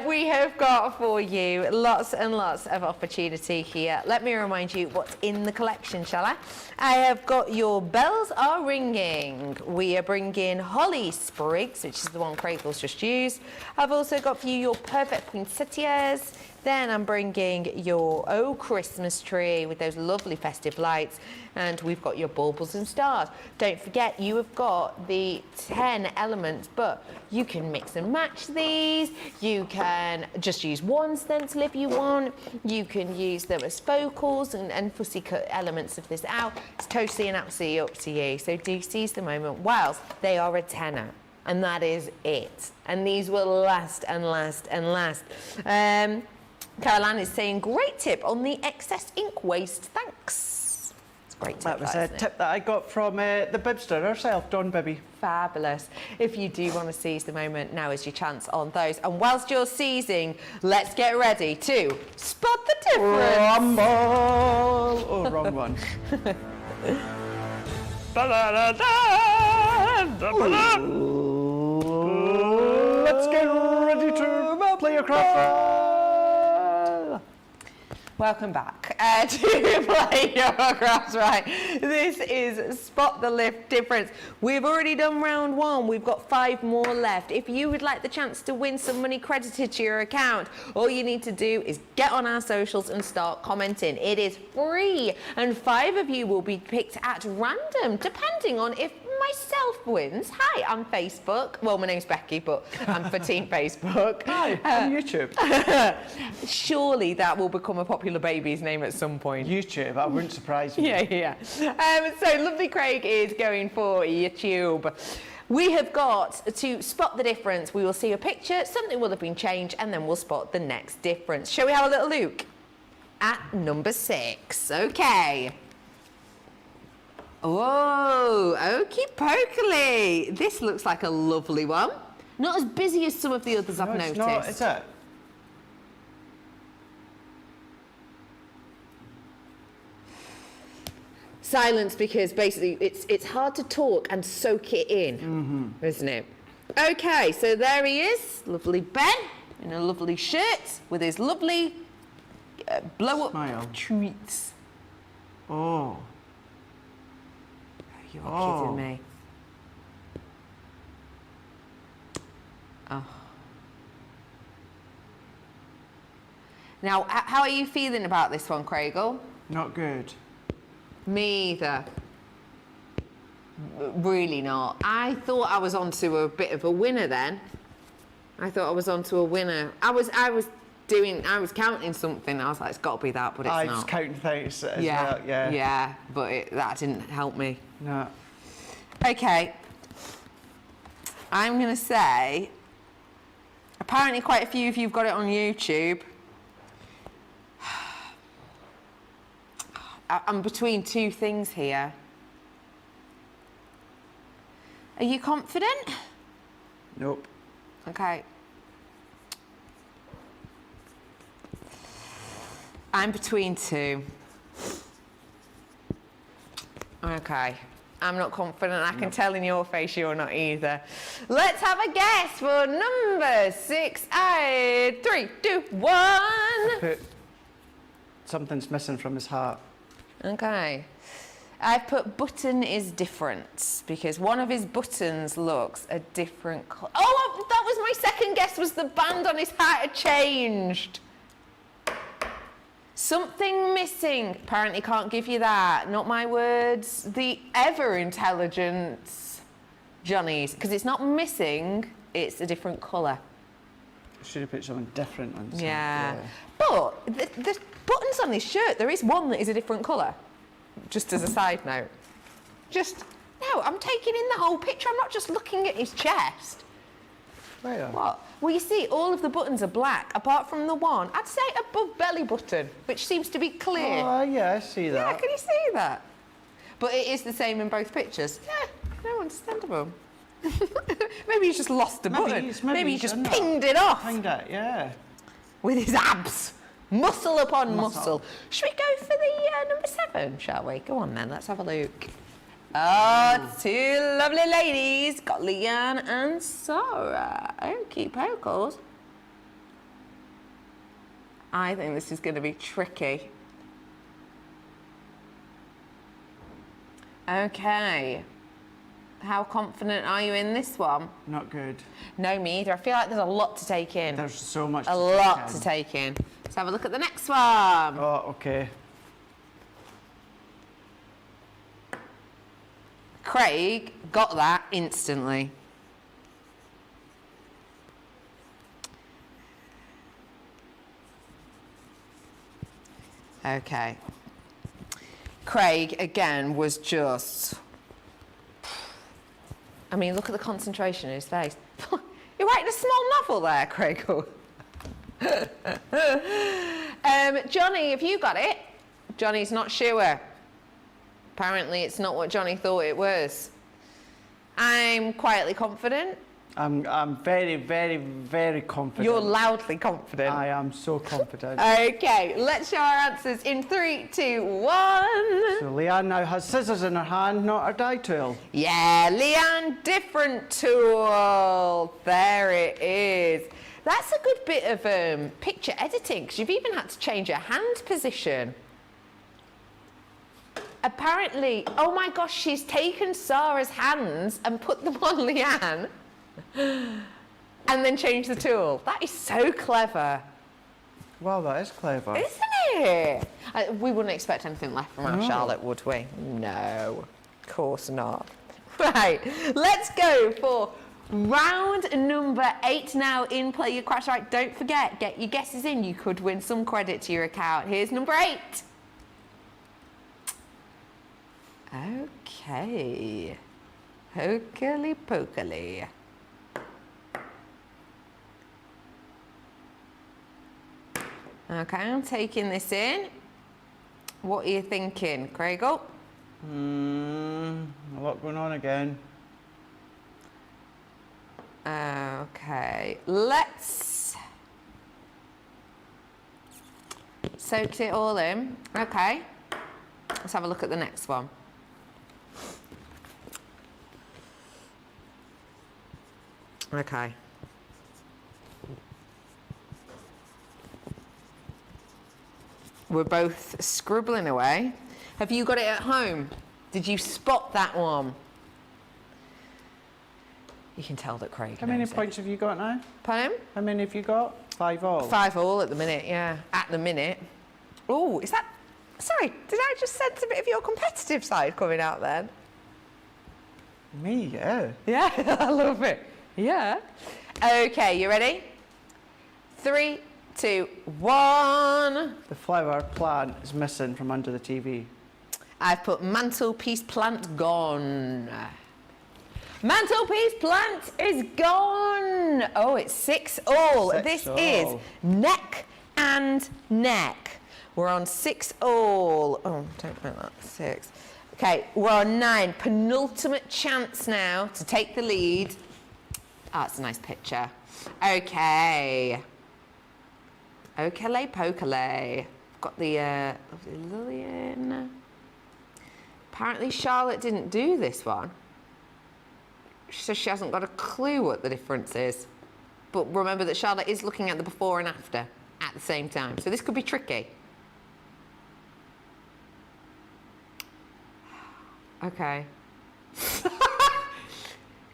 we have got for you lots and lots of opportunity here. Let me remind you what's in the collection, shall I? I have got your bells are ringing. We are bringing holly sprigs, which is the one Craig's just used. I've also got for you your perfect poinsettias, Then I'm bringing your Christmas tree with those lovely festive lights, and we've got your baubles and stars. Don't forget, you have got the 10 elements, but you can mix and match these. You can just use one stencil if you want. You can use them as focals and fussy cut elements of this out. It's totally and absolutely up to you. So do seize the moment whilst they are a tenner. And that is it. And these will last and last and last. Caroline is saying, great tip on the excess ink waste. Thanks. It's a great tip. That was a tip that I got from the Bibster herself, Dawn Bibby. Fabulous. If you do want to seize the moment, now is your chance on those. And whilst you're seizing, let's get ready to spot the difference. Rumble! Oh, wrong one. Let's get ready to play a craft. Welcome back to Play Your Crafts Right. This is Spot the Lift Difference. We've already done round 1. We've got 5 more left. If you would like the chance to win some money credited to your account, all you need to do is get on our socials and start commenting. It is free, and 5 of you will be picked at random, depending on if myself wins. Hi, I'm Facebook. Well, my name's Becky, but I'm for Team Facebook. Hi, I'm YouTube. Surely that will become a popular baby's name at some point. YouTube, that wouldn't surprise me. Yeah. So lovely Craig is going for YouTube. We have got to spot the difference. We will see a picture, something will have been changed, and then we'll spot the next difference. Shall we have a little look at number 6? Okay. Oh, okie pokely. This looks like a lovely one. Not as busy as some of the others I've noticed. No, it's not, is it? Silence, because basically it's hard to talk and soak it in, isn't it? Okay, so there he is, lovely Ben, in a lovely shirt with his lovely blow-up Smile. treats. Oh. You're kidding me. Oh. Now, how are you feeling about this one, Craigle? Not good. Me either. Really not. I thought I was onto a bit of a winner then. I thought I was onto a winner. I was counting something. I was like, it's got to be that, but it's I not. was counting things as well, yeah. Yeah, but that didn't help me. No. Okay. I'm going to say, apparently quite a few of you have got it on YouTube. I'm between 2 things here. Are you confident? Nope. Okay. I'm between 2. Okay. I'm not confident. I can tell in your face you're not either. Let's have a guess for number 6. 3, 2, 1. Something's missing from his heart. Okay. I've put button is different because one of his buttons looks a different colour. Oh, that was my second guess, was the band on his hat had changed. Something missing. Apparently can't give you that. Not my words. The ever-intelligent Johnny's. Because it's not missing, it's a different colour. Should have put something different on his Yeah. heart. But the buttons on his shirt, there is one that is a different colour. Just as a side note. No, I'm taking in the whole picture. I'm not just looking at his chest. Where? What? Well, you see, all of the buttons are black, apart from the one, I'd say above belly button, which seems to be clear. Oh, yeah, I see that. Yeah, can you see that? But it is the same in both pictures. Yeah, no, understandable. Maybe he's just lost a button. Maybe he just pinged it off. Pinged it, yeah. With his abs. Muscle upon muscle. Should we go for the number 7, shall we? Go on then, let's have a look. Oh, 2 lovely ladies. Got Leanne and Sarah. Okie pokles. I think this is going to be tricky. Okay. How confident are you in this one? Not good. No, me either. I feel like there's a lot to take in. There's so much A lot to take in. Let's have a look at the next one. Oh, okay. Craig got that instantly. Okay. Craig, again, was just... I mean, look at the concentration in his face. You're writing a small novel there, Craig. Johnny, have you got it? Johnny's not sure. Apparently, it's not what Johnny thought it was. I'm quietly confident. I'm very, very, very confident. You're loudly confident. I am so confident. Okay, let's show our answers in 3, 2, 1. So Leanne now has scissors in her hand, not her die tool. Yeah, Leanne, different tool. There it is. That's a good bit of picture editing, because you've even had to change your hand position. Apparently, oh my gosh, she's taken Sarah's hands and put them on Leanne and then changed the tool. That is so clever. Wow, that is clever. Isn't it? We wouldn't expect anything left from our No. Charlotte, would we? No, of course not. Right, let's go for round number 8 now in Play Your Crafts Right. Don't forget, get your guesses in. You could win some credit to your account. Here's number 8. Okay. Hokely pokely. Okay, I'm taking this in. What are you thinking, Craigle? A lot going on again. Okay, let's soak it all in. Okay, let's have a look at the next one. Okay. We're both scribbling away. Have you got it at home? Did you spot that one? You can tell that Craig How many knows it. points have you got now? Pardon? How many have you got? 5 all. 5 all at the minute, yeah. At the minute. Oh, is that... Sorry, did I just sense a bit of your competitive side coming out then? Me, yeah. Yeah, I love it. Yeah. Okay, you ready? 3, 2, 1. The flower plant is missing from under the TV. I've put mantelpiece plant gone. Mantelpiece plant is gone. Oh, it's 6 all. 6 This all. is neck and neck. We're on 6 all. Oh, don't put that. 6. Okay, we're on 9. Penultimate chance now to take the lead. Oh, it's a nice picture. Okay. Okele pokele. Got the lovely Lillian. Apparently Charlotte didn't do this one. So she hasn't got a clue what the difference is. But remember that Charlotte is looking at the before and after at the same time. So this could be tricky. Okay.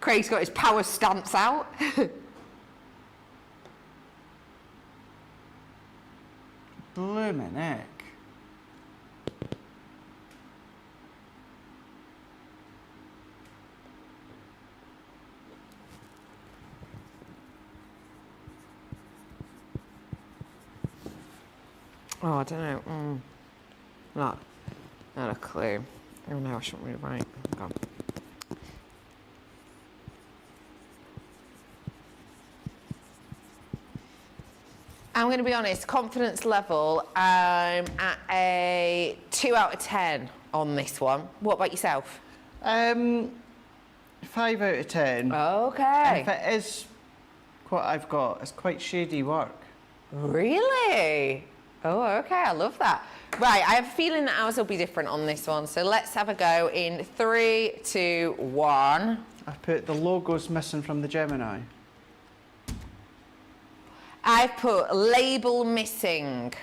Craig's got his power stance out. Bloomin' heck. Oh, I don't know. Not a clue. Oh no, I shouldn't read it right. Hang on. I'm going to be honest, confidence level, I'm at a 2 out of 10 on this one. What about yourself? 5 out of 10. Okay. If it is what I've got, it's quite shady work. Really? Oh, okay, I love that. Right, I have a feeling that ours will be different on this one, so let's have a go in 3, 2, 1. I've put the logos missing from the Gemini. I've put label missing,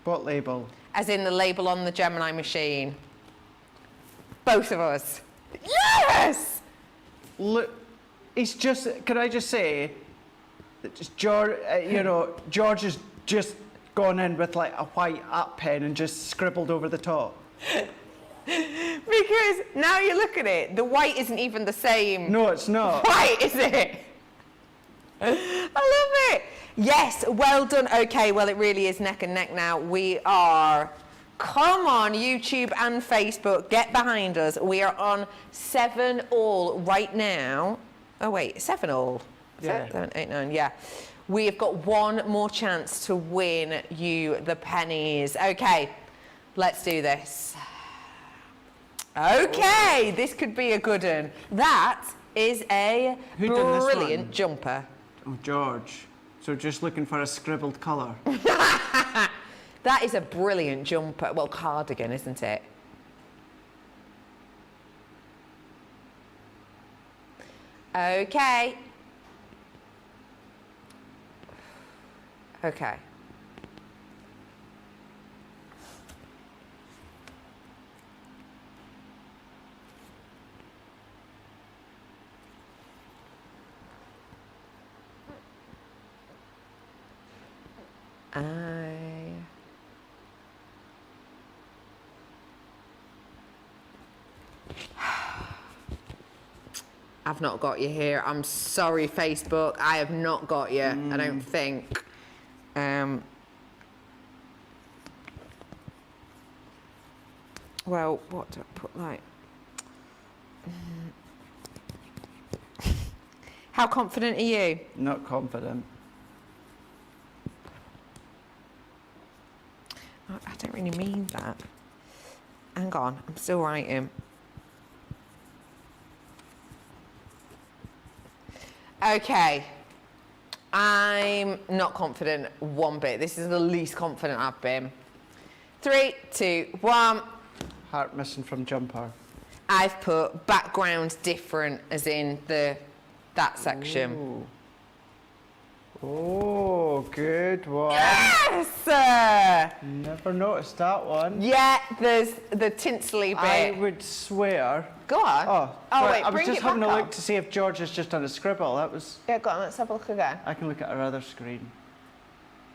What label? as in the label on the Gemini machine. Both of us. Yes! Look, it's just, can I just say, that just George, George is just gone in with like a white up pen and just scribbled over the top? Because now you look at it, the white isn't even the same. No, it's not. White, is it? I love it. Yes, well done. Okay, well, it really is neck and neck now. We are, come on, YouTube and Facebook, get behind us. We are on 7-all right now. Oh, wait, 7-all. Yeah. 7, 8, 9, yeah. We have got one more chance to win you the pennies. Okay, let's do this. Okay, this could be a good one. That is a Who done this brilliant one? jumper. Oh, George. So just looking for a scribbled colour. That is a brilliant jumper. Well, cardigan, isn't it? Okay. Okay. I've not got you here. I'm sorry, Facebook. I have not got you. I don't think. Well, what do I put like? How confident are you? Not confident. I don't really mean that. Hang on, I'm still writing. Okay. I'm not confident one bit. This is the least confident I've been. 3, 2, 1. Heart missing from jumper. I've put background different, as in that section. Ooh. Oh, good one. Yes! Never noticed that one. Yeah, there's the tinsely bit. I would swear. Go on. Oh, wait, I was bring just it having back a look up. to see if George has just done a scribble. That was. Yeah, go on, let's have a look again. I can look at her other screen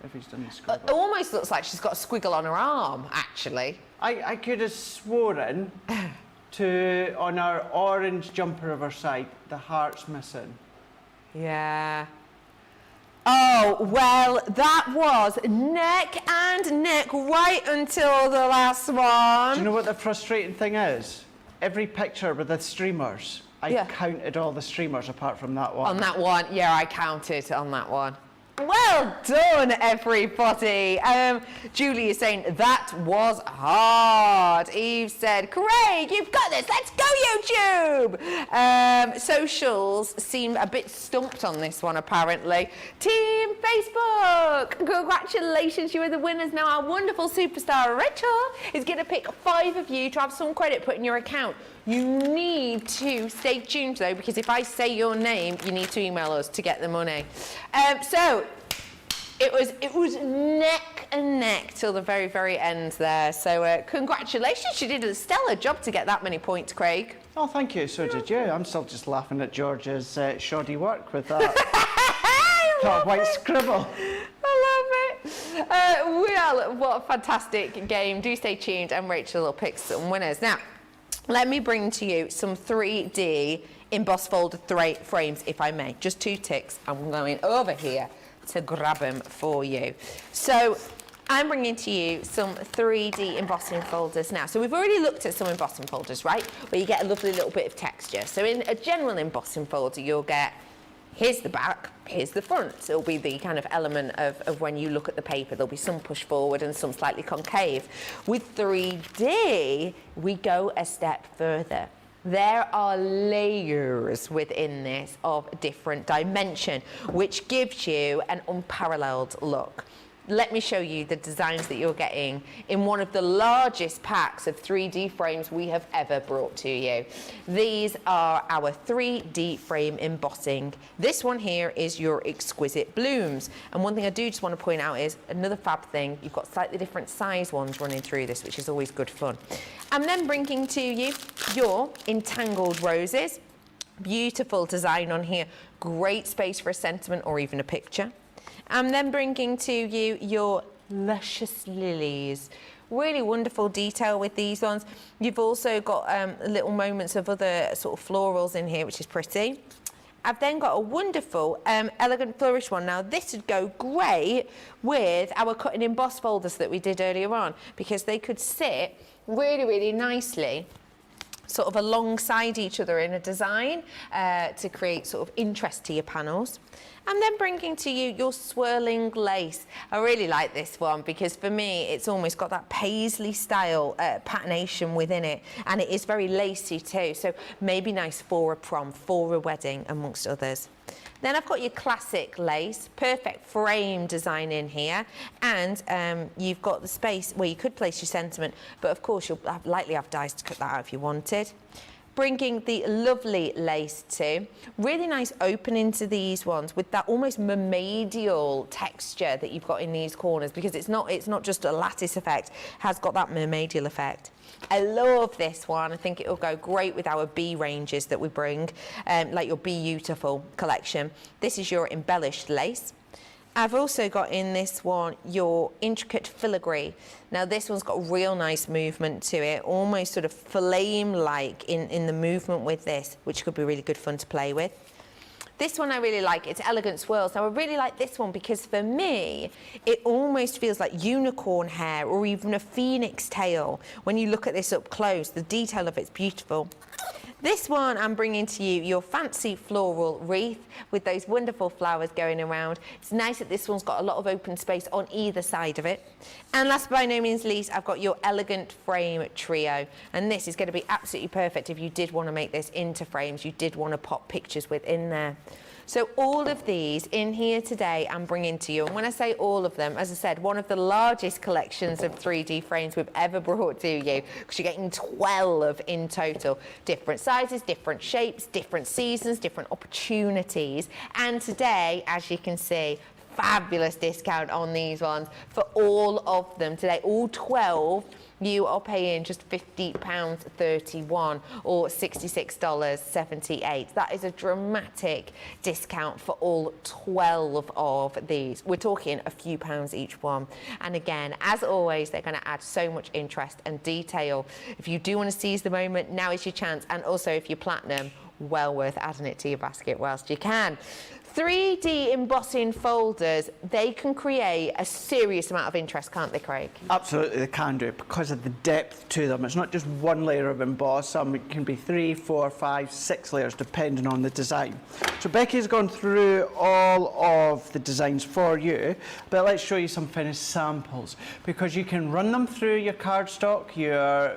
if he's done the It scribble. almost looks like she's got a squiggle on her arm, actually. I could have sworn to, on our orange jumper of her side, the heart's missing. Yeah. Oh, well, that was neck and neck right until the last one. Do you know what the frustrating thing is? Every picture with the streamers, I counted all the streamers apart from that one. On that one, yeah, I counted on that one. Well done, everybody. Julie is saying that was hard. Eve said, Craig, you've got this. Let's go, YouTube. Socials seem a bit stumped on this one, apparently. Team Facebook, congratulations. You are the winners. Now, our wonderful superstar, Rachel, is going to pick 5 of you to have some credit put in your account. You need to stay tuned, though, because if I say your name, you need to email us to get the money. So it was neck and neck till the very, very end there. So congratulations, you did a stellar job to get that many points, Craig. Oh, thank you. So did you. I'm still just laughing at George's shoddy work with that. That white scribble. I love it. Well, what a fantastic game. Do stay tuned, and Rachel will pick some winners. Now, let me bring to you some 3D emboss folder frames, if I may. Just 2 ticks. I'm going over here to grab them for you. So I'm bringing to you some 3D embossing folders now. So we've already looked at some embossing folders, right? Where you get a lovely little bit of texture. So in a general embossing folder, you'll get, here's the back, here's the front. So it'll be the kind of element of when you look at the paper, there'll be some push forward and some slightly concave. With 3D, we go a step further. There are layers within this of different dimension, which gives you an unparalleled look. Let me show you the designs that you're getting in one of the largest packs of 3D frames we have ever brought to you. These are our 3D frame embossing. This one here is your exquisite blooms. And one thing I do just want to point out is another fab thing, you've got slightly different size ones running through this, which is always good fun. I'm then bringing to you your entangled roses. Beautiful design on here. Great space for a sentiment or even a picture. I'm then bringing to you your luscious lilies. Really wonderful detail with these ones. You've also got little moments of other sort of florals in here, which is pretty. I've then got a wonderful elegant flourish one. Now this would go great with our cut and emboss folders that we did earlier on, because they could sit really, really nicely sort of alongside each other in a design to create sort of interest to your panels. I'm then bringing to you your swirling lace. I really like this one because for me it's almost got that paisley style patternation within it, and it is very lacy too, so maybe nice for a prom, for a wedding, amongst others. Then I've got your classic lace, perfect frame design in here, and you've got the space where you could place your sentiment, but of course you'll likely have dies to cut that out if you wanted. Bringing the lovely lace too. Really nice opening to these ones with that almost mermaidial texture that you've got in these corners, because it's not just a lattice effect, it has got that mermaidial effect. I love this one. I think it will go great with our Be ranges that we bring, like your Be Beautiful collection. This is your embellished lace. I've also got in this one your intricate filigree. Now this one's got a real nice movement to it, almost sort of flame-like in the movement with this, which could be really good fun to play with. This one I really like, it's Elegant Swirls. Now I really like this one because for me, it almost feels like unicorn hair or even a phoenix tail. When you look at this up close, the detail of it's beautiful. This one I'm bringing to you your fancy floral wreath with those wonderful flowers going around. It's nice that this one's got a lot of open space on either side of it. And last but by no means least, I've got your elegant frame trio. And this is going to be absolutely perfect if you did want to make this into frames, you did want to pop pictures within there. So all of these in here today I'm bringing to you. And when I say all of them, as I said, one of the largest collections of 3D frames we've ever brought to you, because you're getting 12 in total. Different sizes, different shapes, different seasons, different opportunities. And today, as you can see, fabulous discount on these ones for all of them today. All 12, you are paying just £50.31 or $66.78. That is a dramatic discount for all 12 of these. We're talking a few pounds each one. And again, as always, they're going to add so much interest and detail. If you do want to seize the moment, now is your chance. And also, if you're platinum, well worth adding it to your basket whilst you can. 3D embossing folders, they can create a serious amount of interest, can't they, Craig? Absolutely, they can do it because of the depth to them. It's not just one layer of emboss. Some it can be 3, 4, 5, 6 layers depending on the design. So Becky's gone through all of the designs for you, but let's show you some finished samples, because you can run them through your cardstock, your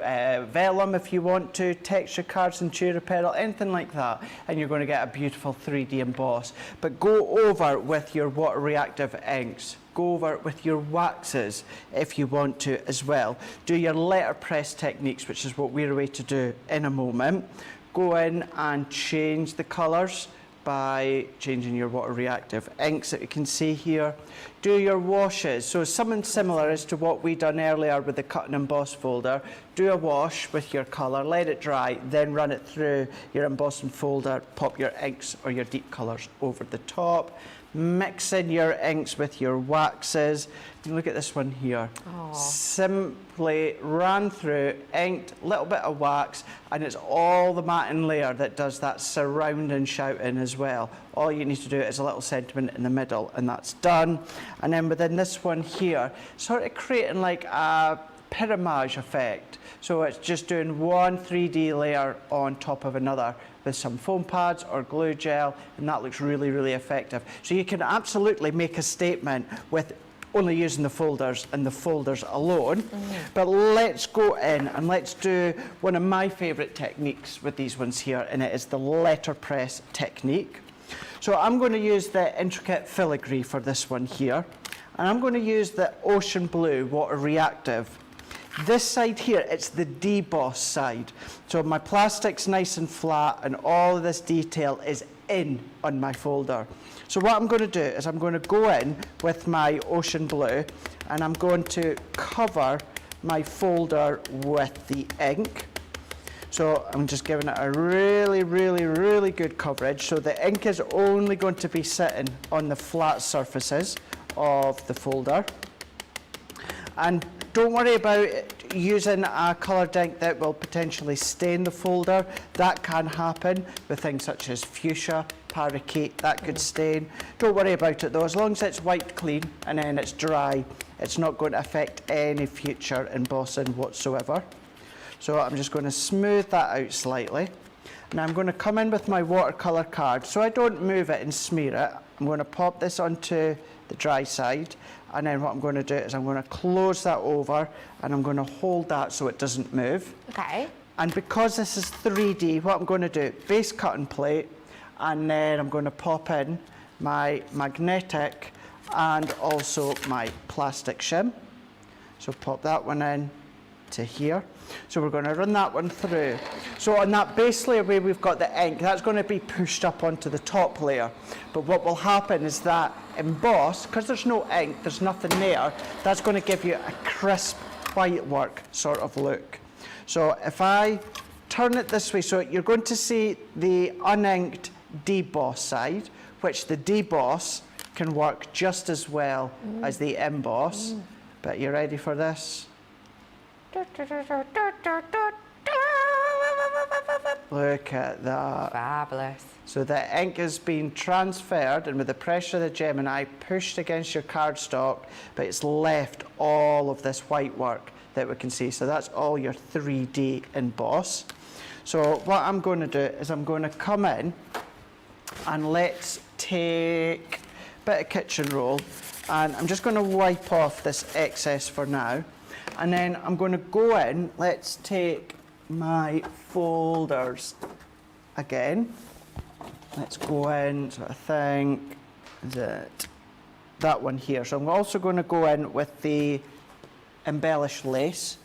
vellum if you want to, texture cards, Centura petal, anything like that, and you're going to get a beautiful 3D emboss. But go over with your water reactive inks. Go over it with your waxes if you want to as well. Do your letterpress techniques, which is what we're away to do in a moment. Go in and change the colours by changing your water reactive inks that you can see here. Do your washes, so something similar as to what we done earlier with the cut and emboss folder. Do a wash with your colour, let it dry, then run it through your embossing folder, pop your inks or your deep colours over the top. Mix in your inks with your waxes. Look at this one here. Aww. Simply ran through, inked, little bit of wax, and it's all the matting layer that does that surrounding shouting as well. All you need to do is a little sentiment in the middle, and that's done. And then within this one here, sort of creating like a pyramide effect. So it's just doing one 3D layer on top of another with some foam pads or glue gel, and that looks really, really effective. So you can absolutely make a statement with only using the folders and the folders alone. But let's go in and let's do one of my favourite techniques with these ones here, and it is the letterpress technique. So I'm going to use the intricate filigree for this one here, and I'm going to use the ocean blue water reactive. This side here, it's the deboss side. So my plastic's nice and flat, and all of this detail is in on my folder. So what I'm going to do is I'm going to go in with my ocean blue, and I'm going to cover my folder with the ink. So I'm just giving it a really, really, really good coverage. So the ink is only going to be sitting on the flat surfaces of the folder. And don't worry about using a coloured ink that will potentially stain the folder. That can happen with things such as fuchsia, parakeet, that could stain. Don't worry about it though, as long as it's wiped clean and then it's dry, it's not going to affect any future embossing whatsoever. So I'm just going to smooth that out slightly. Now I'm going to come in with my watercolour card, so I don't move it and smear it. I'm going to pop this onto the dry side, and then what I'm going to do is I'm going to close that over and I'm going to hold that so it doesn't move. Okay. And because this is 3D, what I'm going to do, base cutting plate, and then I'm going to pop in my magnetic and also my plastic shim. So pop that one in to here. So we're going to run that one through. So on that base layer where we've got the ink, that's going to be pushed up onto the top layer. But what will happen is that emboss, because there's no ink, there's nothing there, that's going to give you a crisp white work sort of look. So if I turn it this way, so you're going to see the uninked deboss side, which the deboss can work just as well as the emboss. But you ready for this? Look at that. Fabulous. So the ink is being transferred, and with the pressure of the Gemini pushed against your cardstock, but it's left all of this white work that we can see. So that's all your 3D emboss. So what I'm going to do is I'm going to come in and let's take a bit of kitchen roll, and I'm just going to wipe off this excess for now. And then I'm going to go in, let's take my folders again. Let's go in, so I think that one here. So I'm also going to go in with the embellished lace.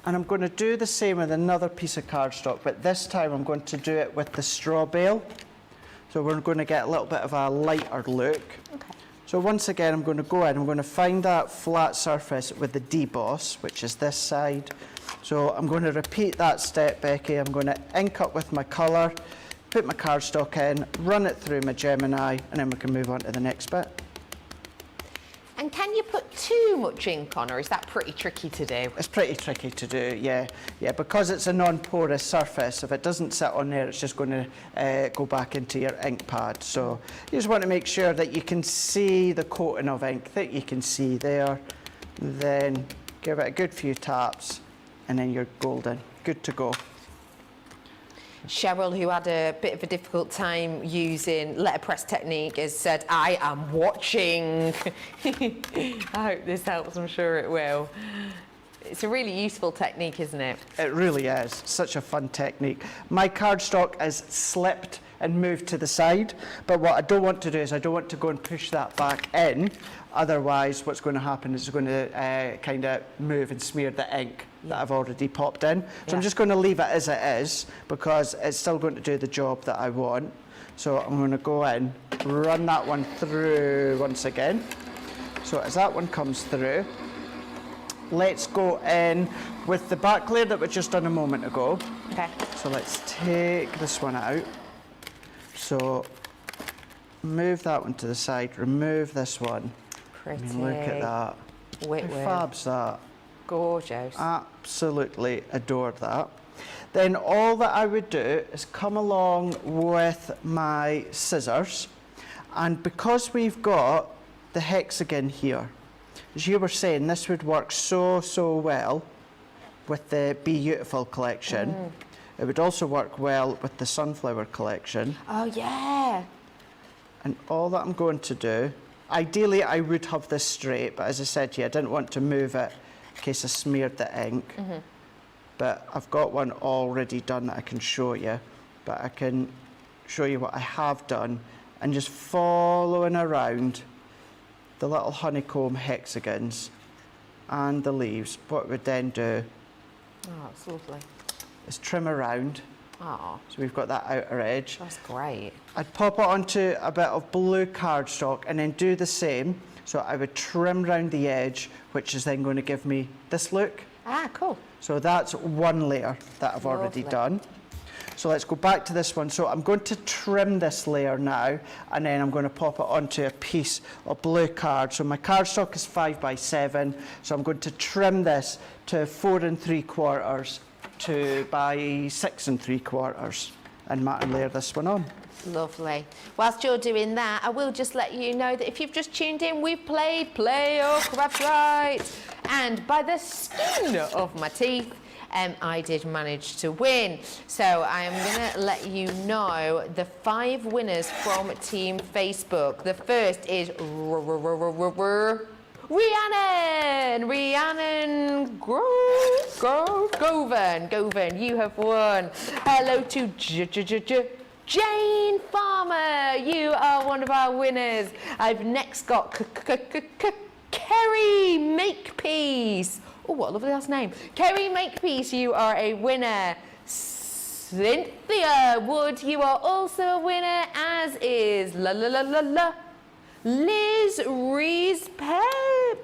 And I'm going to do the same with another piece of cardstock, but this time I'm going to do it with the straw bale. So we're going to get a little bit of a lighter look. Okay. So once again, I'm going to go in, I'm going to find that flat surface with the deboss, which is this side. So I'm going to repeat that step, Becky. I'm going to ink up with my colour, put my cardstock in, run it through my Gemini, and then we can move on to the next bit. And can you put too much ink on, or is that pretty tricky to do? It's pretty tricky to do, yeah. Yeah, because it's a non-porous surface, if it doesn't sit on there, it's just going to go back into your ink pad. So you just want to make sure that you can see the coating of ink that you can see there. Then give it a good few taps, and then you're golden. Good to go. Cheryl, who had a bit of a difficult time using letterpress technique, has said, I am watching. I hope this helps, I'm sure it will. It's a really useful technique, isn't it? It really is. Such a fun technique. My cardstock is slipped and moved to the side, but what I don't want to do is I don't want to go and push that back in. Otherwise, what's going to happen is it's going to kind of move and smear the ink that I've already popped in. So I'm just going to leave it as it is, because it's still going to do the job that I want. So I'm going to go in, run that one through once again. So as that one comes through, let's go in with the back layer that we just done a moment ago. Okay. So let's take this one out. So move that one to the side, remove this one. Pretty. I mean, look at that. How fab's that? Gorgeous. Absolutely adored that. Then all that I would do is come along with my scissors, and because we've got the hexagon here, as you were saying, this would work so well with the Be Beautiful collection. It would also work well with the Sunflower collection. Oh, yeah. And all that I'm going to do, ideally I would have this straight, but as I said to you, I didn't want to move it in case I smeared the ink. But I've got one already done that I can show you. But I can show you what I have done, and just following around the little honeycomb hexagons and the leaves. What we'd then do it's lovely. is trim around. Oh, So we've got that outer edge. that's great. I'd pop it onto a bit of blue cardstock and then do the same. So I would trim round the edge, which is then going to give me this look. Ah, cool. So that's one layer that I've already Lovely. done. So let's go back to this one. So I'm going to trim this layer now, and then I'm going to pop it onto a piece of blue card. So my cardstock is 5 by 7, so I'm going to trim this to 4 3/4 to by 6 3/4, and mat and layer this one on. Lovely. Whilst you're doing that, I will just let you know that if you've just tuned in, we've played Play Your Craft Right. And by the skin of my teeth, I did manage to win. So I am going to let you know the 5 winners from Team Facebook. The first is Rhiannon Govan, you have won. Hello to Jane Farmer, you are one of our winners. I've next got Kerry Makepeace. Oh, what a lovely last name. Kerry Makepeace, you are a winner. Cynthia Wood, you are also a winner, as is Liz Rees Pedlar.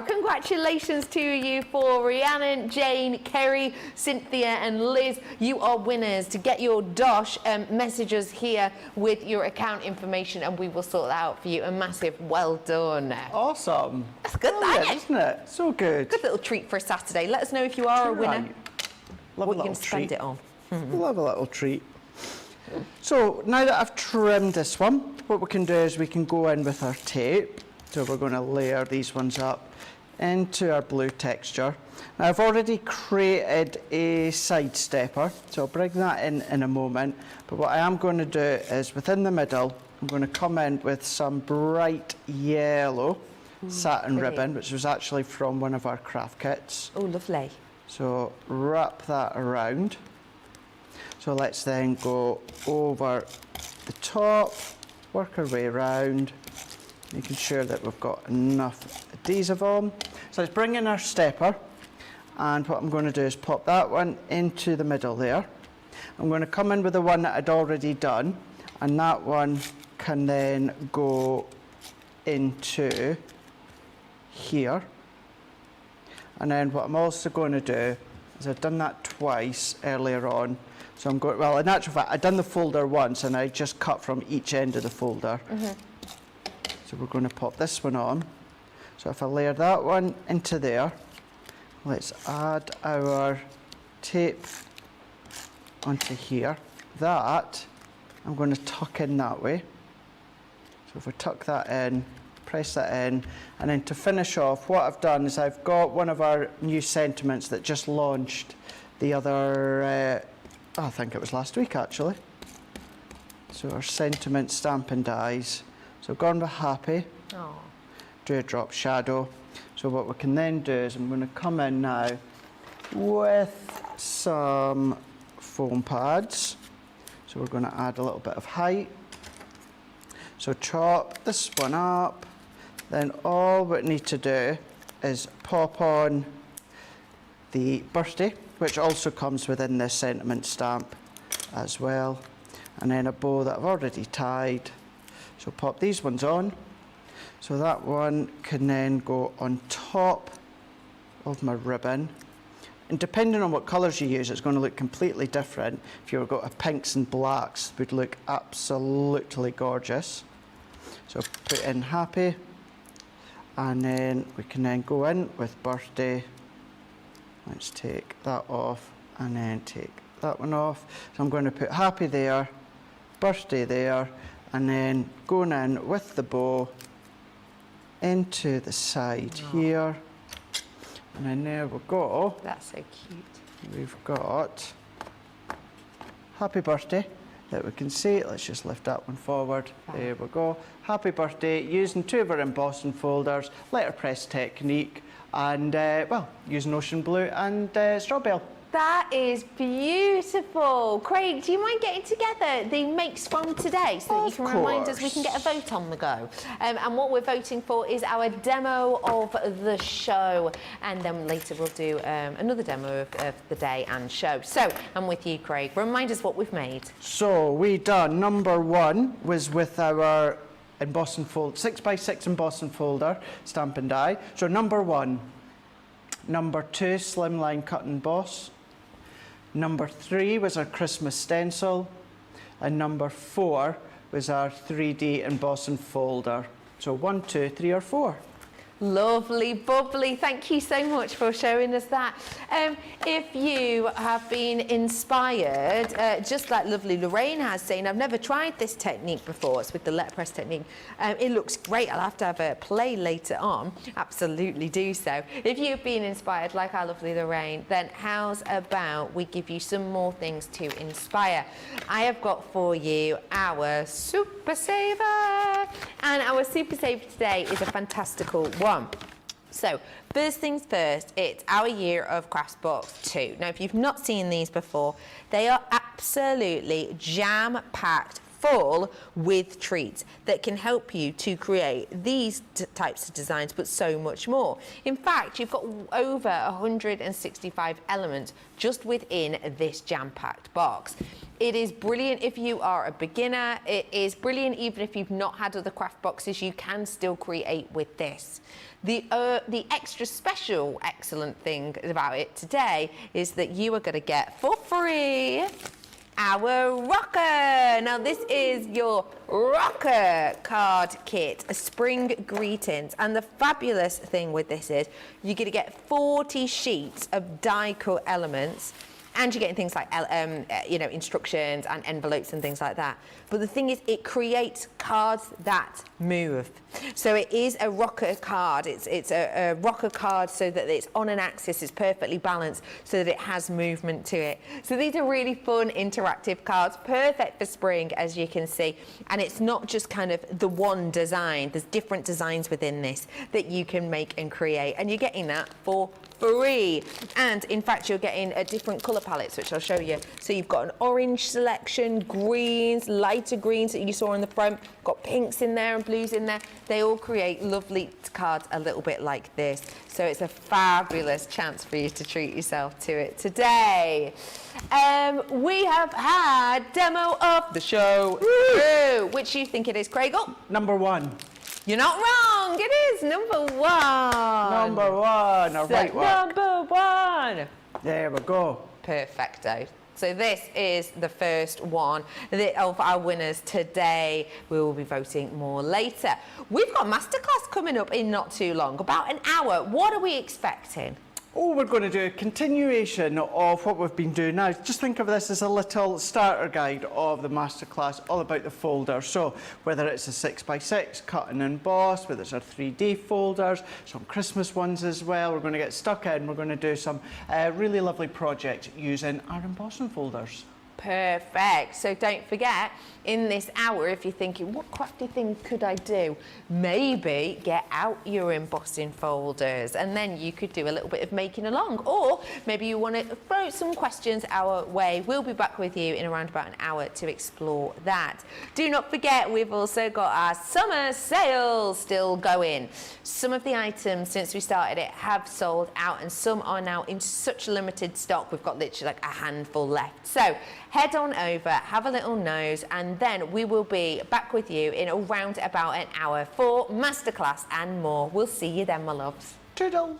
Congratulations to you for Rhiannon, Jane, Kerry, Cynthia and Liz. You are winners. To get your dosh, message us here with your account information and we will sort that out for you. A massive well done. Awesome. That's good, Isn't it? So good. Good little treat for a Saturday. Let us know if you are a winner. Love what a you can little spend treat. it on. Love a little treat. So now that I've trimmed this one, what we can do is we can go in with our tape. So we're going to layer these ones up into our blue texture. Now I've already created a side stepper, so I'll bring that in a moment. But what I am going to do is within the middle, I'm going to come in with some bright yellow satin ribbon, which was actually from one of our craft kits. Oh, lovely. So wrap that around. So let's then go over the top, work our way around, making sure that we've got enough adhesive on. So let's bring in our stepper, and what I'm going to do is pop that one into the middle there. I'm going to come in with the one that I'd already done, and that one can then go into here. And then what I'm also going to do is I've done that twice earlier on. So I'm going, well, in actual fact, I've done the folder once and I just cut from each end of the folder. So we're going to pop this one on. So if I layer that one into there, let's add our tape onto here. That, I'm going to tuck in that way. So if we tuck that in, press that in, and then to finish off, what I've done is I've got one of our new sentiments that just launched the other, I think it was last week actually. So our sentiment stamp and dies. So gone with happy, Dewdrop shadow. So what we can then do is I'm going to come in now with some foam pads. So we're going to add a little bit of height. So chop this one up. Then all we need to do is pop on the birthday, which also comes within this sentiment stamp as well. And then a bow that I've already tied. So pop these ones on. So that one can then go on top of my ribbon. And depending on what colours you use, it's going to look completely different. If you've got a pinks and blacks, it would look absolutely gorgeous. So put in happy. And then we can then go in with birthday. Let's take that off and then take that one off. So I'm going to put happy there, birthday there, and then going in with the bow into the side here. And then there we go. That's so cute. We've got happy birthday that we can see. Let's just lift that one forward. There we go. Happy birthday, using 2 of our embossing folders, letterpress technique, and well, using ocean blue and straw bale. That is beautiful. Craig, do you mind getting together the makes from today so that you can remind us we can get a vote on the go? And what we're voting for is our demo of the show. And then later we'll do another demo of the day and show. So I'm with you, Craig. Remind us what we've made. So we done number 1 was with our embossing folder, 6x6 embossing folder, stamp and die. So number 1. Number 2, slimline cut and emboss. Number 3 was our Christmas stencil. And number 4 was our 3D embossing folder. So 1, 2, 3 or 4. Lovely, bubbly. Thank you so much for showing us that. If you have been inspired, just like lovely Lorraine has seen, I've never tried this technique before. It's with the letterpress technique. It looks great. I'll have to have a play later on. Absolutely do so. If you've been inspired like our lovely Lorraine, then how's about we give you some more things to inspire? I have got for you our Super Saver. And our Super Saver today is a fantastical one. So, first things first, it's our Year of Crafts Box 2. Now, if you've not seen these before, they are absolutely jam-packed full with treats that can help you to create these types of designs, but so much more. In fact, you've got over 165 elements just within this jam-packed box. It is brilliant if you are a beginner. It is brilliant even if you've not had other craft boxes, you can still create with this. The extra special excellent thing about it today is that you are going to get for free our rocker. Now this is your rocker card kit, a spring greetings, and the fabulous thing with this is you're going to get 40 sheets of die cut elements. And you're getting things like, you know, instructions and envelopes and things like that. But the thing is, it creates cards that move. So it is a rocker card. It's a rocker card so that it's on an axis, it's perfectly balanced, so that it has movement to it. So these are really fun, interactive cards, perfect for spring, as you can see. And it's not just kind of the one design. There's different designs within this that you can make and create. And you're getting that for free. And in fact, you're getting a different colour palettes, which I'll show you. So you've got an orange selection, greens, lighter greens that you saw in the front, got pinks in there and blues in there. They all create lovely cards a little bit like this. So it's a fabulous chance for you to treat yourself to it today. We have had demo of the show. Woo! Which you think it is, Craig? Oh, Number 1. you're not wrong. It is number 1. Number 1. All right, Number 1. There we go. Perfecto. So this is the first one of our winners today. We will be voting more later. We've got masterclass coming up in not too long, about an hour. What are we expecting? Oh, we're going to do a continuation of what we've been doing now. Just think of this as a little starter guide of the masterclass, all about the folders. So whether it's a 6x6 cut and emboss, whether it's our 3D folders, some Christmas ones as well. We're going to get stuck in. We're going to do some really lovely projects using our embossing folders. Perfect. So don't forget, in this hour, if you're thinking, what crafty thing could I do? Maybe get out your embossing folders and then you could do a little bit of making along. Or maybe you want to throw some questions our way. We'll be back with you in around about an hour to explore that. Do not forget, we've also got our summer sale still going. Some of the items since we started it have sold out and some are now in such limited stock. We've got literally like a handful left. So head on over, have a little nose, and then we will be back with you in around about an hour for masterclass and more. We'll see you then, my loves. Toodles.